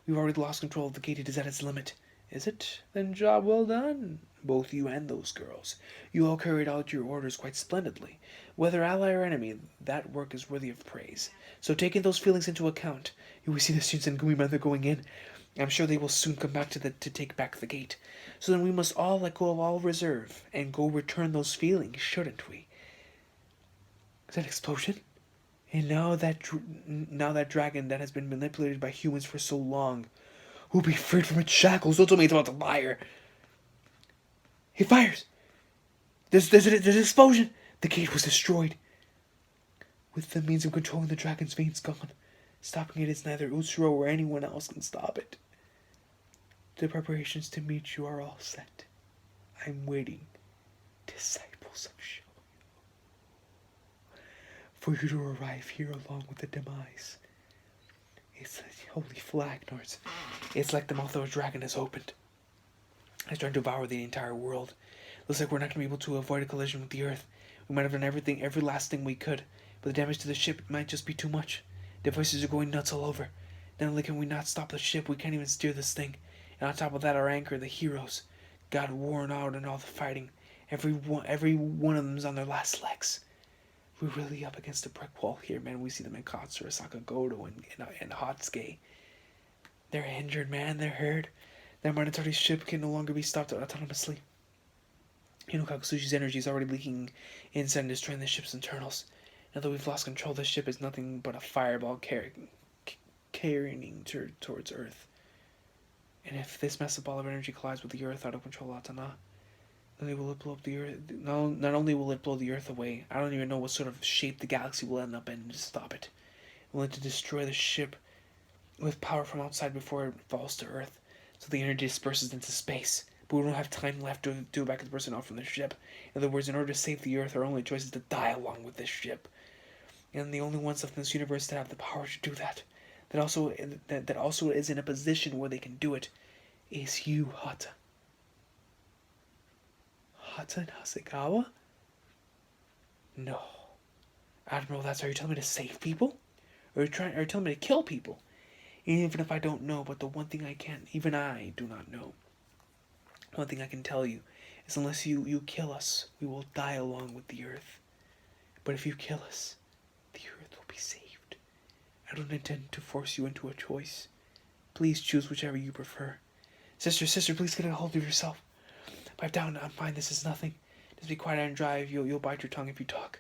We've already lost control of the gate. It is at its limit. Is it? Then job well done. Both you and those girls. You all carried out your orders quite splendidly. Whether ally or enemy, that work is worthy of praise. So taking those feelings into account, we see the students and Gumi going in. I'm sure they will soon come back to take back the gate. So then we must all let go of all reserve and go return those feelings, shouldn't we? Is that an explosion? And now that dragon that has been manipulated by humans for so long will be freed from its shackles. Don't tell me it's about to fire. He fires. There's an explosion. The gate was destroyed. With the means of controlling the dragon's veins gone, stopping it is neither Utsuro or anyone else can stop it. The preparations to meet you are all set. I'm waiting, disciples of Shoyo, for you to arrive here along with the demise. It's a holy flag, Nords. It's like the mouth of a dragon has opened. It's trying to devour the entire world. Looks like we're not going to be able to avoid a collision with the Earth. We might have done every last thing we could, but the damage to the ship might just be too much. Devices are going nuts all over. Not only can we not stop the ship, we can't even steer this thing. And on top of that, our anchor, the heroes, got worn out in all the fighting. Every one of them's on their last legs. We're really up against a brick wall here, man. We see them in Katsura, Sakagoto, and Hatsuke. They're injured, man. They're hurt. Their Monogatari ship can no longer be stopped autonomously. Kakusushi's energy is already leaking inside and destroying the ship's internals. Now that we've lost control, the ship is nothing but a fireball carrying towards Earth. And if this massive ball of energy collides with the Earth out of control Atana, not only will it blow up the Earth. Not only will it blow the Earth away, I don't even know what sort of shape the galaxy will end up in to stop it. We'll need to destroy the ship with power from outside before it falls to Earth, so the energy disperses into space. But we don't have time left to do back the person off from the ship. In other words, in order to save the Earth, our only choice is to die along with this ship. And the only ones left in this universe that have the power to do that also is in a position where they can do it, is you, Hata. Hata and Hasegawa? No. Admiral, that's, are you telling me to save people? Or are you telling me to kill people? Even if I don't know, but the one thing I can't, even I do not know. One thing I can tell you is unless you kill us, we will die along with the earth. But if you kill us, the earth will be saved. I don't intend to force you into a choice. Please choose whichever you prefer. Sister, please get a hold of yourself. Pipe down, I'm fine, this is nothing. Just be quiet and drive, you'll bite your tongue if you talk.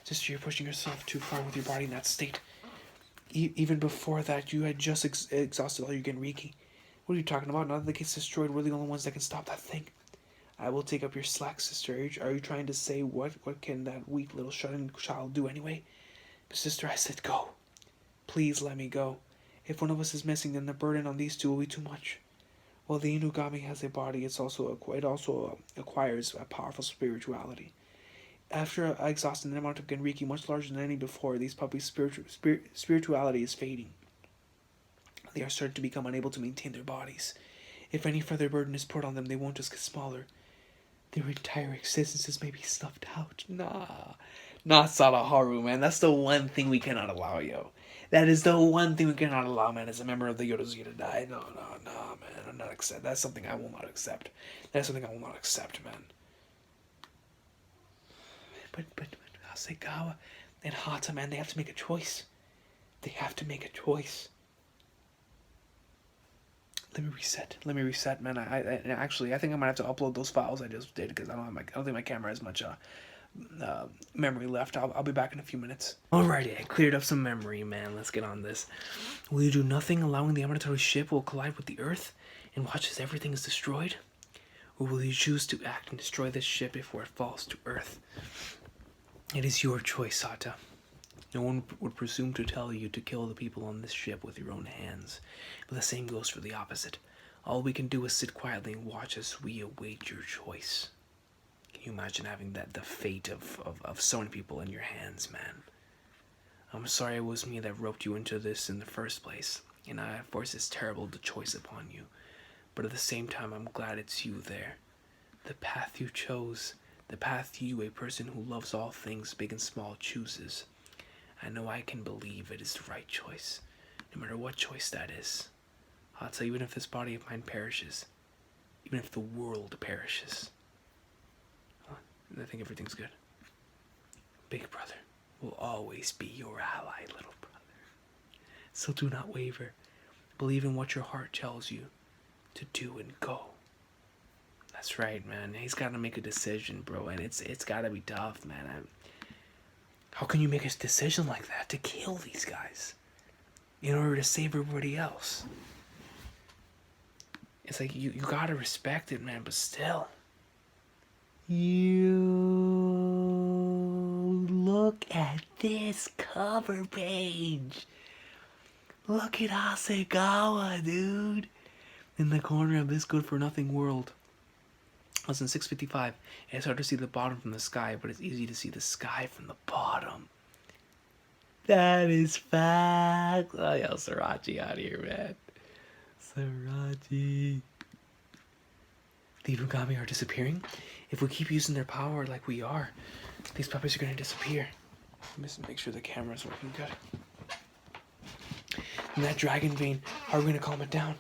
Sister, you're pushing yourself too far with your body in that state. Even before that, you had just exhausted all your Genriki. What are you talking about? Now that it gets destroyed, we're the only ones that can stop that thing. I will take up your slack, sister. Are you trying to say what can that weak little shut-in child do anyway? But sister, I said go. Please let me go. If one of us is missing, then the burden on these two will be too much. While the Inugami has a body, it also acquires a powerful spirituality. After exhausting an amount of Genriki much larger than any before, these puppies' spirituality is fading. They are starting to become unable to maintain their bodies. If any further burden is put on them, they won't just get smaller. Their entire existences may be snuffed out. Nah. Not Sadaharu, man. That's the one thing we cannot allow, yo. That is the one thing we cannot allow, man, as a member of the Yodozuki to die. No, man. I'm not accept. That's something I will not accept. That's something I will not accept, man. But Hasegawa and Hata, man, they have to make a choice. They have to make a choice. Let me reset, man. I think I might have to upload those files I just did because I don't think my camera has much memory left. I'll be back in a few minutes. Alrighty, I cleared up some memory, man. Let's get on this. Will you do nothing, allowing the Amaterasu ship will collide with the Earth and watch as everything is destroyed? Or will you choose to act and destroy this ship before it falls to Earth? It is your choice, Hata. No one would presume to tell you to kill the people on this ship with your own hands, but the same goes for the opposite. All we can do is sit quietly and watch as we await your choice. Can you imagine having the fate of so many people in your hands, man? I'm sorry it was me that roped you into this in the first place, and I forced this terrible choice upon you. But at the same time, I'm glad it's you there. The path you chose, the path you, a person who loves all things big and small, chooses. I know I can believe it is the right choice, no matter what choice that is. Hata, even if this body of mine perishes, even if the world perishes, I think everything's good. Big brother will always be your ally, little brother. So do not waver. Believe in what your heart tells you to do and go. That's right, man. He's got to make a decision, bro, and it's got to be tough, man. How can you make a decision like that to kill these guys in order to save everybody else? It's like you gotta respect it, man, but still. You look at this cover page. Look at Hasegawa, dude. In the corner of this good-for-nothing world. I was in 655, and it's hard to see the bottom from the sky, but it's easy to see the sky from the bottom. That is fact. Oh, yo, Sriracha out here, man. Sriracha. The Inugami are disappearing. If we keep using their power like we are, these puppies are going to disappear. Let me just make sure the camera's working good. And that dragon vein, how are we going to calm it down?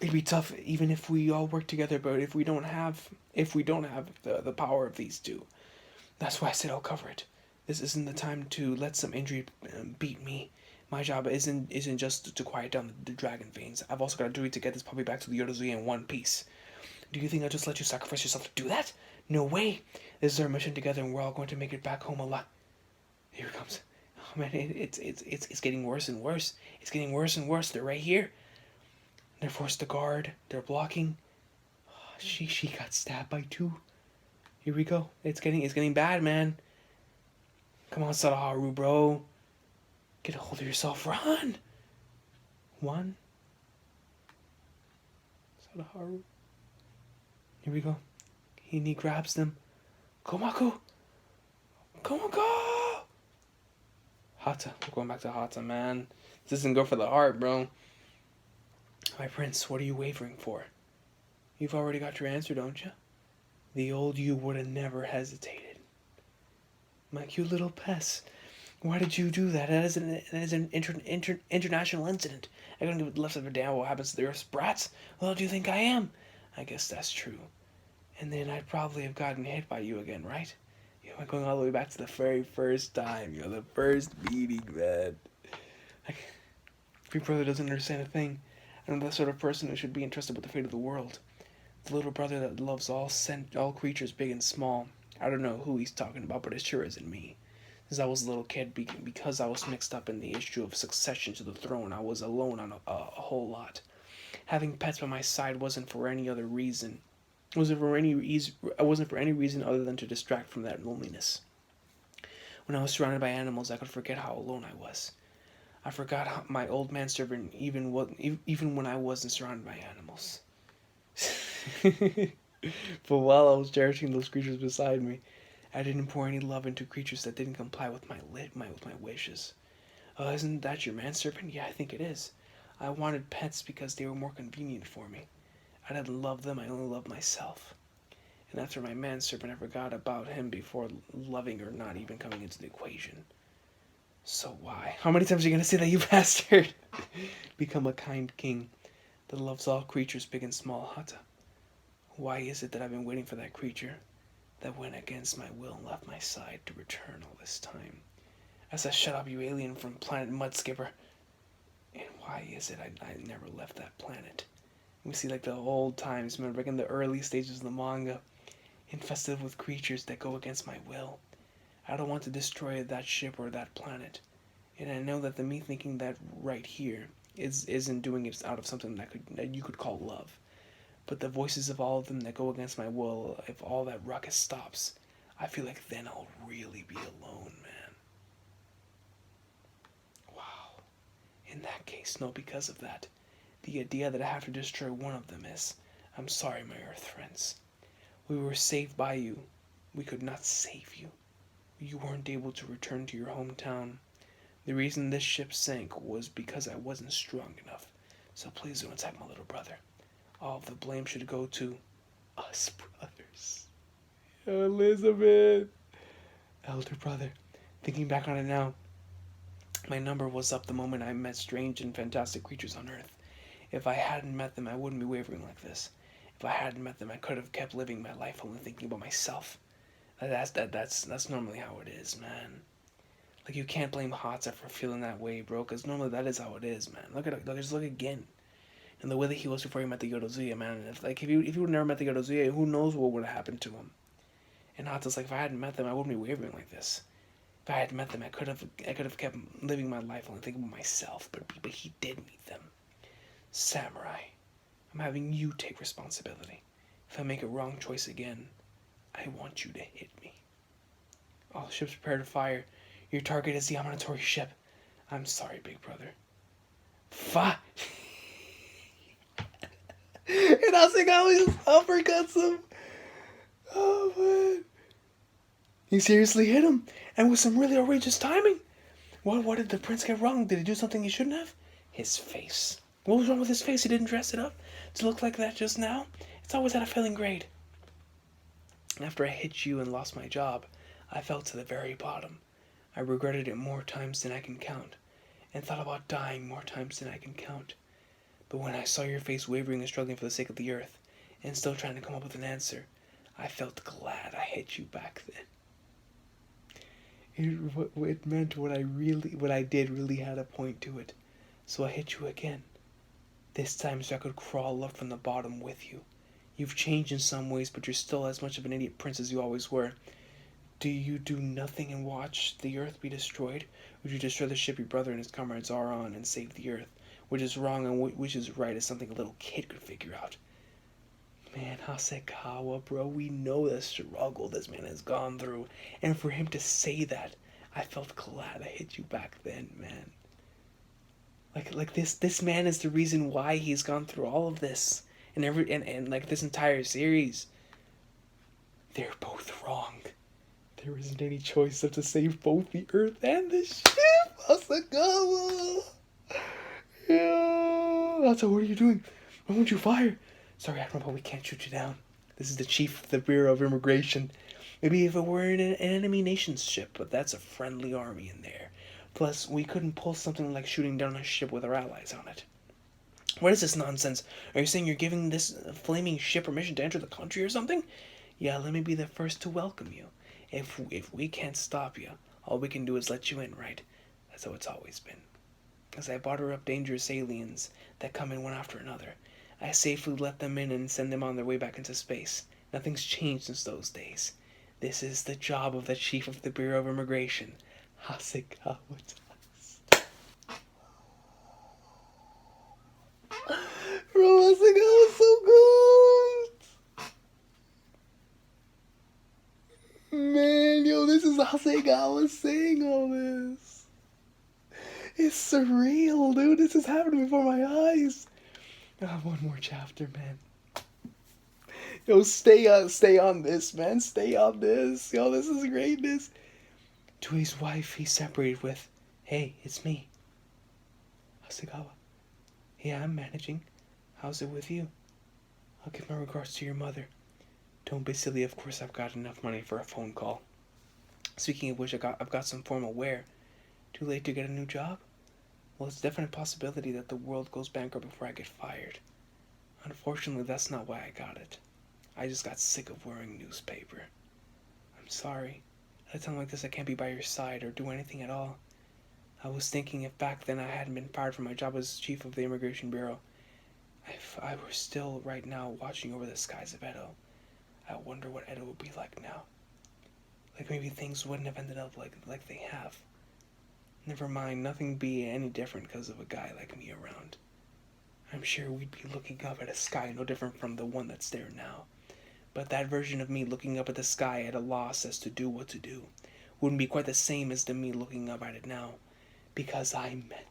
It'd be tough even if we all work together, but if we don't have the power of these two. That's why I said I'll cover it. This isn't the time to let some injury beat me. My job isn't just to quiet down the dragon veins. I've also got a duty to get this puppy back to the Yodozuki in one piece. Do you think I'll just let you sacrifice yourself to do that? No way. This is our mission together, and we're all going to make it back home alive. Here it comes. Oh man, it's getting worse and worse. It's getting worse and worse. They're right here. They're forced to guard. They're blocking. Oh, she got stabbed by two. Here we go. It's getting bad, man. Come on, Sadaharu, bro. Get a hold of yourself. Run. One. Sadaharu. Here we go. He grabs them. Komako. Komako. Hata. We're going back to Hata, man. This doesn't go for the heart, bro. My prince, what are you wavering for? You've already got your answer, don't you? The old you would have never hesitated. My cute little pest. Why did you do that? That is an international incident. I don't give a less of a damn what happens to the Earth's brats. Well, do you think I am? I guess that's true. And then I'd probably have gotten hit by you again, right? You know, going all the way back to the very first time, the first meeting, man. Like, Big Brother doesn't understand a thing. I'm the sort of person who should be entrusted with the fate of the world. The little brother that loves all creatures, big and small. I don't know who he's talking about, but it sure isn't me. Since I was a little kid, because I was mixed up in the issue of succession to the throne, I was alone on a whole lot. Having pets by my side wasn't for any other reason. It wasn't for any reason other than to distract from that loneliness. When I was surrounded by animals, I could forget how alone I was. I forgot how my old manservant even when I wasn't surrounded by animals. But while I was cherishing those creatures beside me, I didn't pour any love into creatures that didn't comply with my wishes. Isn't that your manservant? Yeah, I think it is. I wanted pets because they were more convenient for me. I didn't love them, I only loved myself. And after my manservant, I forgot about him before loving or not even coming into the equation. So why? How many times are you going to say that, you bastard? Become a kind king that loves all creatures, big and small, Hata. Why is it that I've been waiting for that creature that went against my will and left my side to return all this time? I said, shut up, you alien from planet Mudskipper. And why is it I never left that planet? We see like the old times, remember, back in the early stages of the manga, infested with creatures that go against my will. I don't want to destroy that ship or that planet. And I know that me thinking that right here isn't doing it out of something that you could call love. But the voices of all of them that go against my will, if all that ruckus stops, I feel like then I'll really be alone, man. Wow. In that case, no, because of that. The idea that I have to destroy one of them is, I'm sorry, my Earth friends. We were saved by you. We could not save you. You weren't able to return to your hometown. The reason this ship sank was because I wasn't strong enough. So please don't attack my little brother. All of the blame should go to us brothers. Elizabeth. Elder brother. Thinking back on it now, my number was up the moment I met strange and fantastic creatures on Earth. If I hadn't met them, I wouldn't be wavering like this. If I hadn't met them, I could have kept living my life only thinking about myself. That's normally how it is, man. Like, you can't blame Hotza for feeling that way, bro, because normally that is how it is, man. Just look again. And the way that he was before he met the Yodozuya, man. And if you would never met the Yodozuya, who knows what would have happened to him. And Hotza's like, if I hadn't met them, I wouldn't be wavering like this. If I hadn't met them, I could have kept living my life only thinking about myself. But he did meet them. Samurai, I'm having you take responsibility. If I make a wrong choice again, I want you to hit me. All ships prepare to fire. Your target is the Aminatori ship. I'm sorry, big brother. Fuck! And Asagawa just uppercuts him. Oh, man. He seriously hit him. And with some really outrageous timing. What did the prince get wrong? Did he do something he shouldn't have? His face. What was wrong with his face? He didn't dress it up to look like that just now? It's always at a failing grade. After I hit you and lost my job, I fell to the very bottom. I regretted it more times than I can count, and thought about dying more times than I can count. But when I saw your face wavering and struggling for the sake of the earth, and still trying to come up with an answer, I felt glad I hit you back then. It meant what I did really had a point to it. So I hit you again. This time so I could crawl up from the bottom with you. You've changed in some ways, but you're still as much of an idiot prince as you always were. Do you do nothing and watch the earth be destroyed? Would you destroy the ship your brother and his comrades are on and save the earth? Which is wrong and which is right is something a little kid could figure out. Man, Hasekawa, bro, we know the struggle this man has gone through. And for him to say that, I felt glad I hit you back then, man. Like this man is the reason why he's gone through all of this. And like this entire series. They're both wrong. There isn't any choice except to save both the earth and the ship, Asagawa. Yeah. That's what are you doing? Why won't you fire? Sorry, Admiral, but we can't shoot you down. This is the chief of the Bureau of Immigration. Maybe if it were an enemy nation's ship, but that's a friendly army in there. Plus, we couldn't pull something like shooting down a ship with our allies on it. What is this nonsense? Are you saying you're giving this flaming ship permission to enter the country or something? Yeah, let me be the first to welcome you. If we can't stop you, all we can do is let you in, right? That's how it's always been. As I barter up dangerous aliens that come in one after another, I safely let them in and send them on their way back into space. Nothing's changed since those days. This is the job of the chief of the Bureau of Immigration, Hasegawa. Bro, Hasegawa's so good! Man, yo, this is Hasegawa saying all this. It's surreal, dude. This is happening before my eyes. One more chapter, man. Yo, stay on this, man. Stay on this. Yo, this is greatness. To his wife he separated with, hey, it's me, Hasegawa. Yeah, I'm managing. How's it with you? I'll give my regards to your mother. Don't be silly, of course I've got enough money for a phone call. Speaking of which, I've got some formal wear. Too late to get a new job? Well, it's a definite possibility that the world goes bankrupt before I get fired. Unfortunately, that's not why I got it. I just got sick of wearing newspaper. I'm sorry. At a time like this, I can't be by your side or do anything at all. I was thinking if back then I hadn't been fired from my job as chief of the Immigration Bureau, if I were still right now watching over the skies of Edo, I wonder what Edo would be like now. Like maybe things wouldn't have ended up like they have. Never mind, nothing be any different because of a guy like me around. I'm sure we'd be looking up at a sky no different from the one that's there now. But that version of me looking up at the sky at a loss as to do what to do wouldn't be quite the same as the me looking up at it now, because I met it.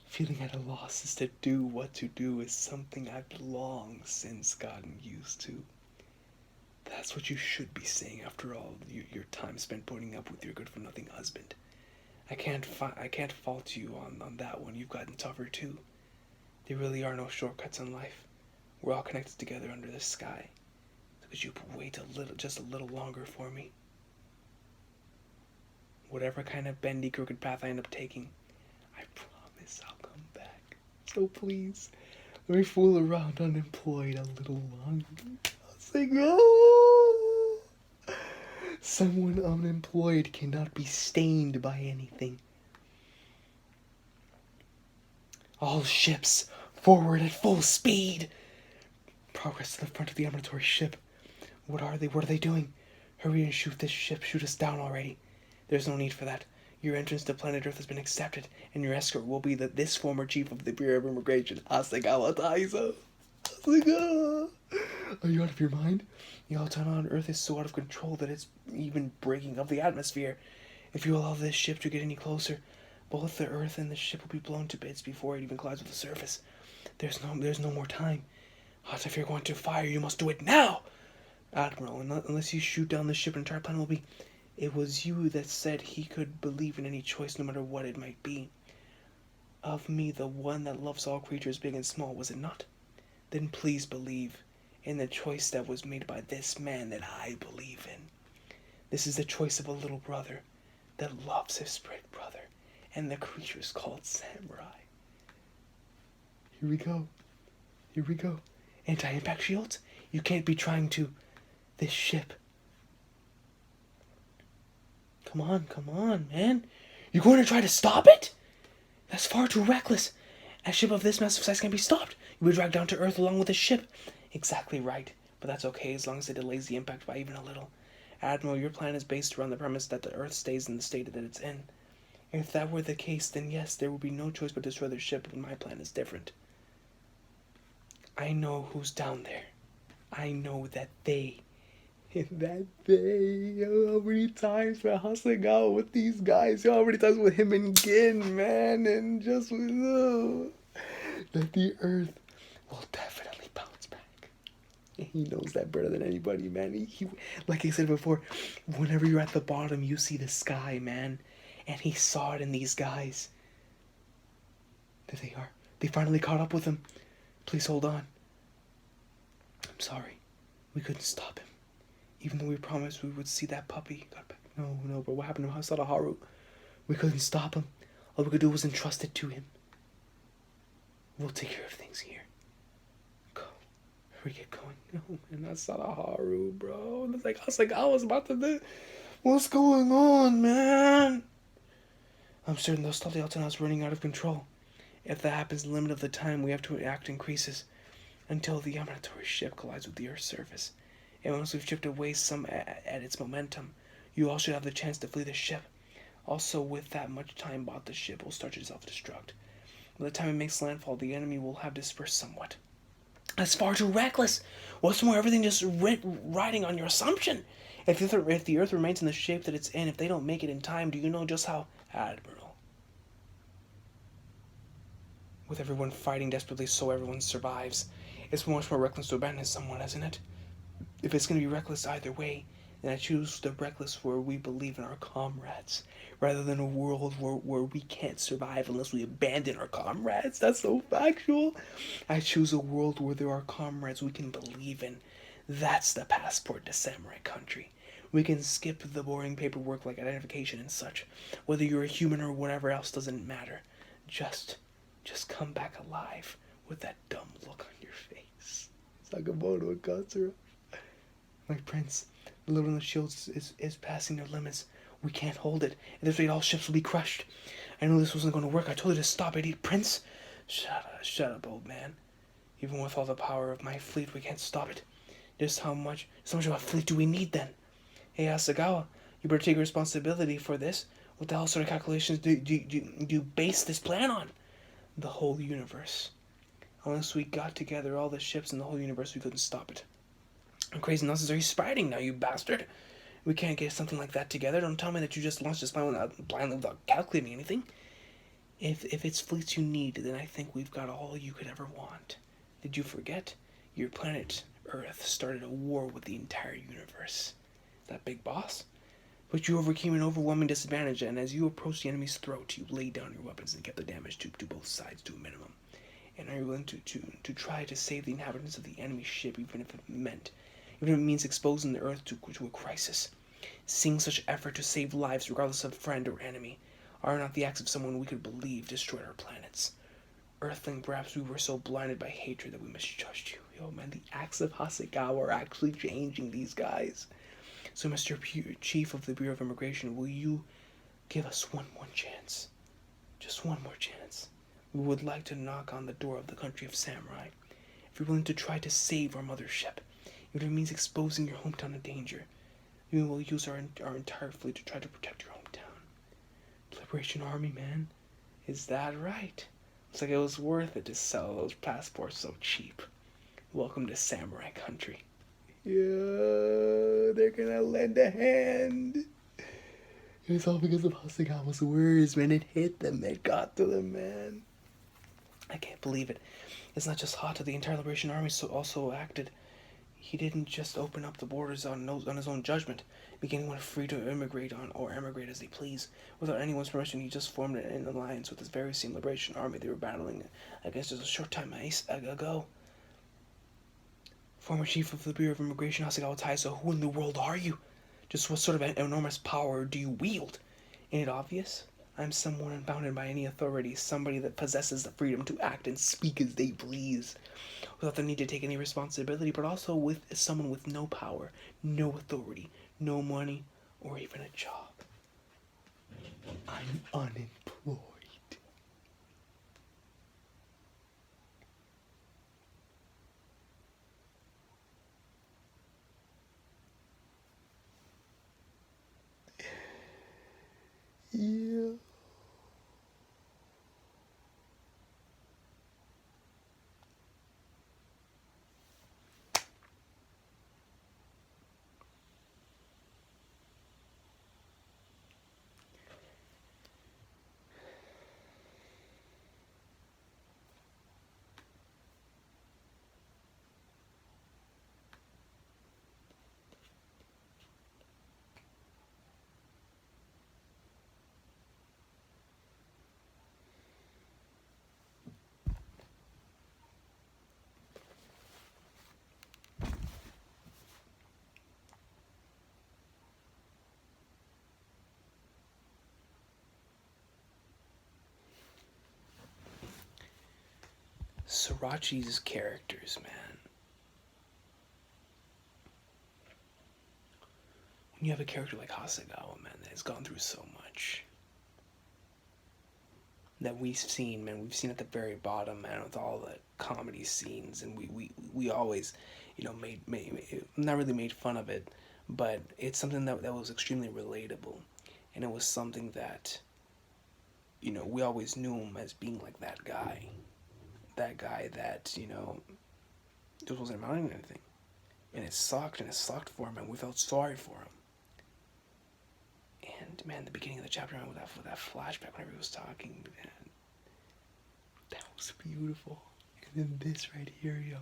Feeling at a loss as to do what to do is something I've long since gotten used to. That's what you should be saying after all your time spent putting up with your good-for-nothing husband. I can't fault you on that one. You've gotten tougher too. There really are no shortcuts in life. We're all connected together under the sky. So could you wait just a little longer for me? Whatever kind of bendy, crooked path I end up taking, I promise I'll come back. So please, let me fool around unemployed a little longer. I'll say, oh! Someone unemployed cannot be stained by anything. All ships, forward at full speed! Progress to the front of the amatory ship. What are they? What are they doing? Hurry and shoot this ship. Shoot us down already. There's no need for that. Your entrance to planet Earth has been accepted, and your escort will be this former chief of the Bureau of Immigration, Hasegawa Taizo. Hasegawa! Are you out of your mind? The all-time on Earth is so out of control that it's even breaking up the atmosphere. If you allow this ship to get any closer, both the Earth and the ship will be blown to bits before it even collides with the surface. There's no more time. Hot, if you're going to fire, you must do it now! Admiral, unless you shoot down the ship, an entire planet will be... It was you that said he could believe in any choice, no matter what it might be. Of me, the one that loves all creatures, big and small, was it not? Then please believe in the choice that was made by this man that I believe in. This is the choice of a little brother that loves his big brother, and the creature's called Samurai. Here we go. Here we go. Anti-impact shields? You can't be trying to... This ship... Come on, man. You're going to try to stop it? That's far too reckless. A ship of this massive size can't be stopped. You'll be dragged down to Earth along with the ship. Exactly right. But that's okay as long as it delays the impact by even a little. Admiral, your plan is based around the premise that the Earth stays in the state that it's in. If that were the case, then yes, there would be no choice but to destroy the ship, but my plan is different. I know who's down there. I know that they... how many times for Hasegawa with these guys, how many times with him and Gin, man, and just with, that the Earth will definitely bounce back. He knows that better than anybody, man. Like I said before, whenever you're at the bottom, you see the sky, man. And he saw it in these guys. There they are. They finally caught up with him. Please hold on. I'm sorry. We couldn't stop him. Even though we promised we would see that puppy. Got back. No, but what happened to Hasada Haru? We couldn't stop him. All we could do was entrust it to him. We'll take care of things here. Go. We get going. No, man, that's not a Haru, bro. It's like I was about to do. What's going on, man? I'm certain those stealthy Altanauts running out of control. If that happens, the limit of the time we have to act increases until the Yamanatori ship collides with the Earth's surface. And once we've chipped away some at its momentum, you all should have the chance to flee the ship. Also, with that much time bought, the ship will start to self-destruct. By the time it makes landfall, the enemy will have dispersed somewhat. That's far too reckless. What's more, everything just riding on your assumption. If the Earth remains in the shape that it's in, if they don't make it in time, do you know just how... Admiral. With everyone fighting desperately so everyone survives, it's much more reckless to abandon someone, isn't it? If it's going to be reckless either way, then I choose the reckless where we believe in our comrades, rather than a world where we can't survive unless we abandon our comrades. That's so factual. I choose a world where there are comrades we can believe in. That's the passport to samurai country. We can skip the boring paperwork like identification and such. Whether you're a human or whatever else doesn't matter. Just come back alive with that dumb look on your face. Sakamoto and Katsura. My prince, the limit on the shields is passing their limits. We can't hold it. At this rate, all ships will be crushed. I knew this wasn't going to work. I told you to stop, idiot prince. Shut up, old man. Even with all the power of my fleet, we can't stop it. Just how much of a fleet do we need then? Hey, Asagawa, you better take responsibility for this. What the hell sort of calculations do you base this plan on? The whole universe. Unless we got together all the ships in the whole universe, we couldn't stop it. Crazy nonsense are you spouting now, you bastard? We can't get something like that together. Don't tell me that you just launched this plan blindly without calculating anything. If it's fleets you need, then I think we've got all you could ever want. Did you forget? Your planet, Earth, started a war with the entire universe. That big boss? But you overcame an overwhelming disadvantage, and as you approached the enemy's throat, you laid down your weapons and kept the damage to both sides to a minimum. And are you willing to try to save the inhabitants of the enemy ship, even if it means exposing the Earth to a crisis? Seeing such effort to save lives, regardless of friend or enemy, are not the acts of someone we could believe destroyed our planets. Earthling, perhaps we were so blinded by hatred that we misjudged you. Yo, man, the acts of Hasegawa are actually changing these guys. So, Mr. Chief of the Bureau of Immigration, will you give us one more chance? Just one more chance. We would like to knock on the door of the country of samurai. If you're willing to try to save our mothership, if it means exposing your hometown to danger, we will use our entire fleet to try to protect your hometown. Liberation Army, man. Is that right? Looks like it was worth it to sell those passports so cheap. Welcome to samurai country. Yeah, they're gonna lend a hand. It was all because of Hasegawa's words, man. It hit them. It got to them, man. I can't believe it. It's not just Hata. The entire Liberation Army also acted. He didn't just open up the borders on his own judgment, making anyone free to immigrate or emigrate as they please. Without anyone's permission, he just formed an alliance with this very same Liberation Army they were battling against just a short time ago. Former Chief of the Bureau of Immigration, Hasegawa Taiso, who in the world are you? Just what sort of enormous power do you wield? Ain't it obvious? I'm someone unbounded by any authority, somebody that possesses the freedom to act and speak as they please, without the need to take any responsibility, but also with someone with no power, no authority, no money, or even a job. I'm unemployed. Yeah. Sriracha's characters, man. When you have a character like Hasegawa, man, that has gone through so much, that we've seen, man. We've seen at the very bottom, man, with all the comedy scenes, and we always, made not really made fun of it, but it's something that was extremely relatable, and it was something that, we always knew him as being like that guy that just wasn't amounting to anything, and it sucked for him, and we felt sorry for him. And man, the beginning of the chapter, man, with that flashback whenever he was talking, man, that was beautiful. And then this right here, yo,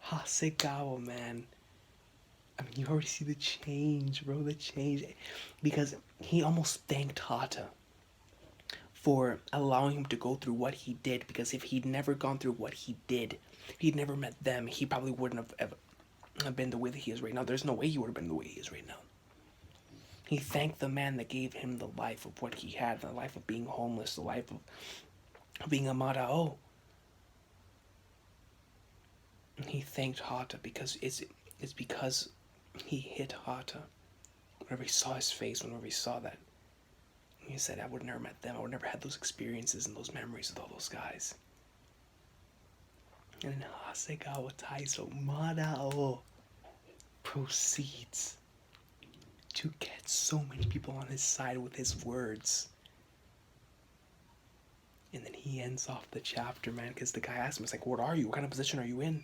Hasegawa, man. I mean, you already see the change, bro. The change, because he almost thanked Hata for allowing him to go through what he did. Because if he'd never gone through what he did, if he'd never met them, he probably wouldn't have ever been the way that he is right now. There's no way he would have been the way he is right now. He thanked the man that gave him the life of what he had, the life of being homeless, the life of being a Marao. He thanked Hata because it's because he hit Hata. Whenever he saw his face, whenever he saw that, he said, I would have never met them. I would have never had those experiences and those memories with all those guys. And then Hasegawa Taiso Marao proceeds to get so many people on his side with his words. And then he ends off the chapter, man, because the guy asked him, it's like, what are you? What kind of position are you in?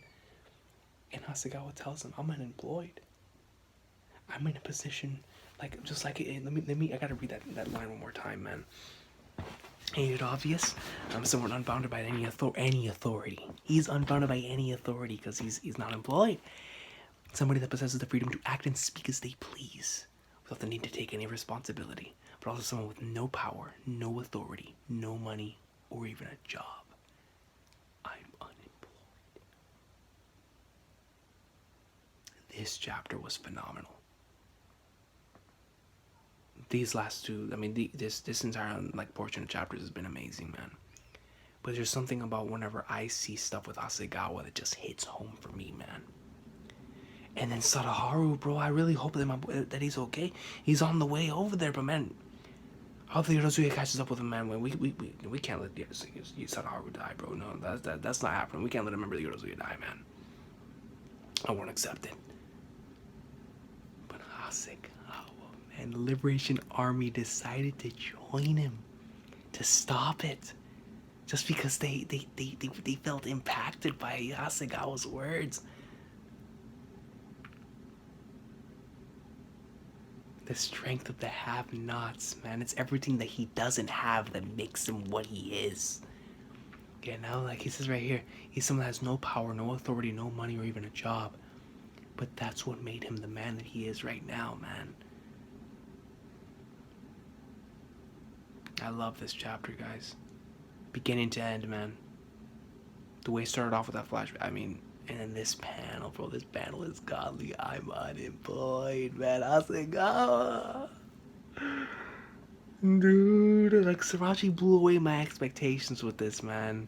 And Hasegawa tells him, I'm unemployed. I'm in a position, like, just like, let me, I gotta read that line one more time, man. Ain't it obvious? I'm someone unbounded by any authority. He's unbounded by any authority because he's not employed. Somebody that possesses the freedom to act and speak as they please, without the need to take any responsibility, but also someone with no power, no authority, no money, or even a job. I'm unemployed. This chapter was phenomenal. These last two, I mean, this entire portion of chapters has been amazing, man. But there's something about whenever I see stuff with Hasegawa that just hits home for me, man. And then Sadaharu, bro, I really hope that he's okay. He's on the way over there, but man, I hope the Yorozuya catches up with him, man. We can't let Sadaharu die, bro. No, that's not happening. We can't let him remember the Yorozuya die, man. I won't accept it. But Hasegawa, man, the Liberation Army decided to join him to stop it, just because they felt impacted by Hasegawa's words. The strength of the have-nots, man. It's everything that he doesn't have that makes him what he is. Yeah, now, like he says right here, he's someone that has no power, no authority, no money, or even a job. But that's what made him the man that he is right now, man. I love this chapter, guys. Beginning to end, man. The way it started off with that flashback, I mean, and then this panel, bro, this panel is godly. I'm unemployed, man. Hasegawa. Dude, like, Sriracha blew away my expectations with this, man.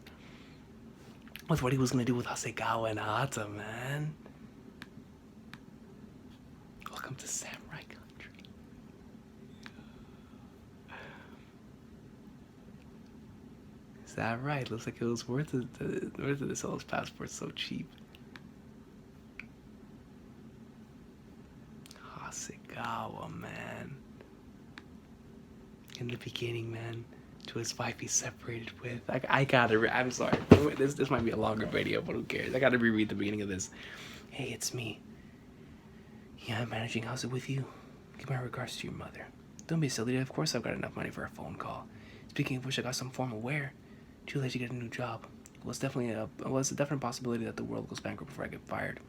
With what he was gonna do with Hasegawa and Hata, man. Welcome to Samurai Country. Is that right? Looks like it was worth it to sell his passport so cheap. Hasegawa, man. In the beginning, man, to his wife he's separated with. I gotta, I'm sorry. This might be a longer video, but who cares? I gotta reread the beginning of this. Hey, it's me. Yeah, I'm managing. How's it with you? Give my regards to your mother. Don't be silly. Of course I've got enough money for a phone call. Speaking of which, I got some form of wear. Too late to get a new job. It's a definite possibility that the world goes bankrupt before I get fired.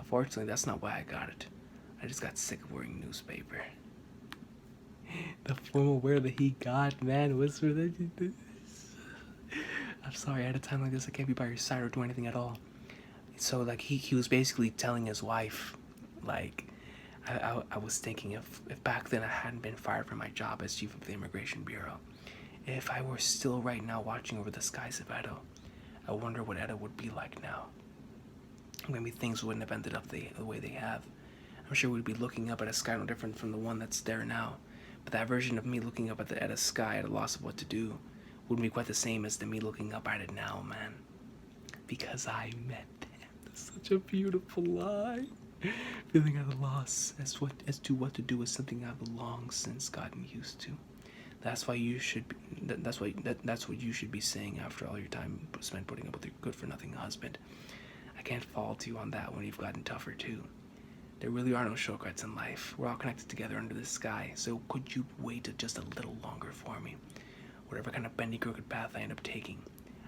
Fortunately, that's not why I got it. I just got sick of wearing newspaper. The formal wear that he got, man, was for the... I'm sorry, at a time like this, I can't be by your side or do anything at all. So, like, he was basically telling his wife, like, I was thinking if back then I hadn't been fired from my job as chief of the Immigration Bureau, if I were still right now watching over the skies of Edo, I wonder what Eda would be like now. Maybe things wouldn't have ended up the way they have. I'm sure we'd be looking up at a sky no different from the one that's there now. But that version of me looking up at a sky at a loss of what to do wouldn't be quite the same as the me looking up at it now, man. Because I met them. That's such a beautiful line. Feeling at a loss as to what to do with something I've long since gotten used to. That's why you should. That's what you should be saying after all your time spent putting up with your good-for-nothing husband. I can't fault you on that when you've gotten tougher too. There really are no shortcuts in life. We're all connected together under the sky. So could you wait just a little longer for me? Whatever kind of bendy, crooked path I end up taking,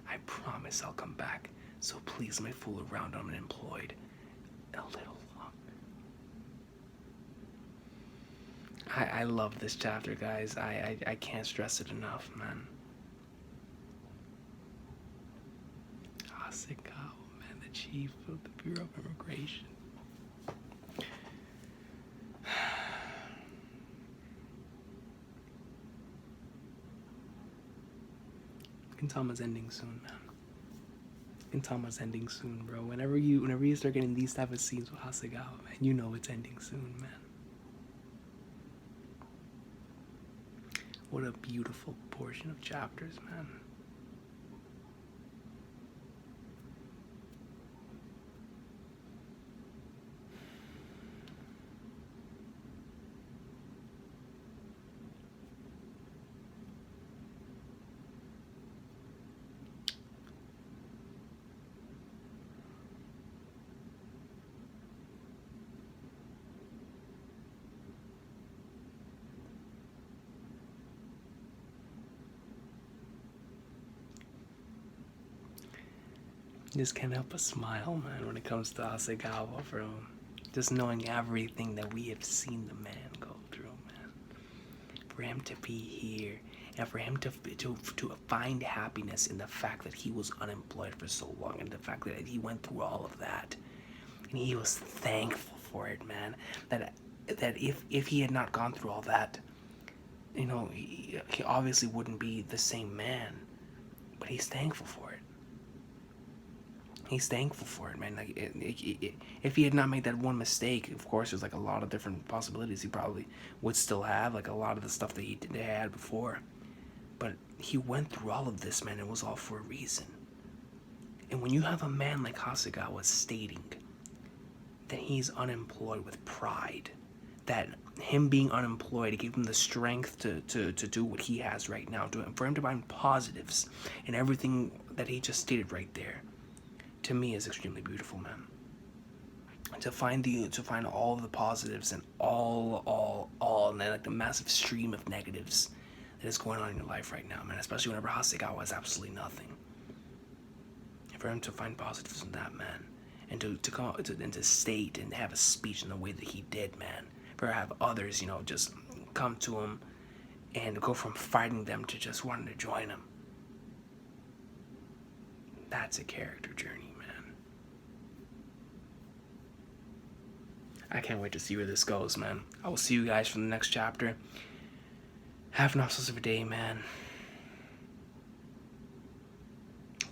I promise I'll come back. So please let me fool around. I'm unemployed. A little longer. I love this chapter, guys. I can't stress it enough, man. Asikawa, man, the chief of the Bureau of Immigration. Gintama's ending soon, man. Gintama's ending soon, bro. Whenever you start getting these type of scenes with Hasegawa, man, you know it's ending soon, man. What a beautiful portion of chapters, man. Just can't help but smile, man, when it comes to Hasegawa, bro. Just knowing everything that we have seen the man go through, man. For him to be here, and for him to find happiness in the fact that he was unemployed for so long, and the fact that he went through all of that, and he was thankful for it, man. That if he had not gone through all that, you know, he obviously wouldn't be the same man. But he's thankful for it. He's thankful for it, man. Like, if he had not made that one mistake, of course, there's like a lot of different possibilities he probably would still have, like a lot of the stuff that he had before. But he went through all of this, man. It was all for a reason. And when you have a man like Hasegawa stating that he's unemployed with pride, that him being unemployed gave him the strength to do what he has right now, for him to find positives in everything that he just stated right there, to me is extremely beautiful, man. To find all of the positives and all and then like the massive stream of negatives that is going on in your life right now, man, especially whenever Hasegawa has absolutely nothing. And for him to find positives in that, man, and to come out and to state and have a speech in the way that he did, man, for have others, you know, just come to him and go from fighting them to just wanting to join him. That's a character journey, man. I can't wait to see where this goes, man. I will see you guys for the next chapter. Have an awesome day, man.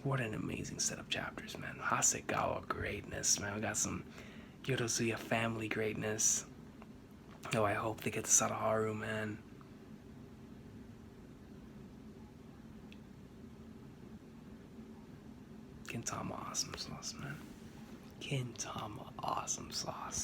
What an amazing set of chapters, man. Hasegawa greatness, man. We got some Yorozuya family greatness. Oh, I hope they get to Sadaharu, man. Gintama awesome sauce, man. Gintama awesome sauce.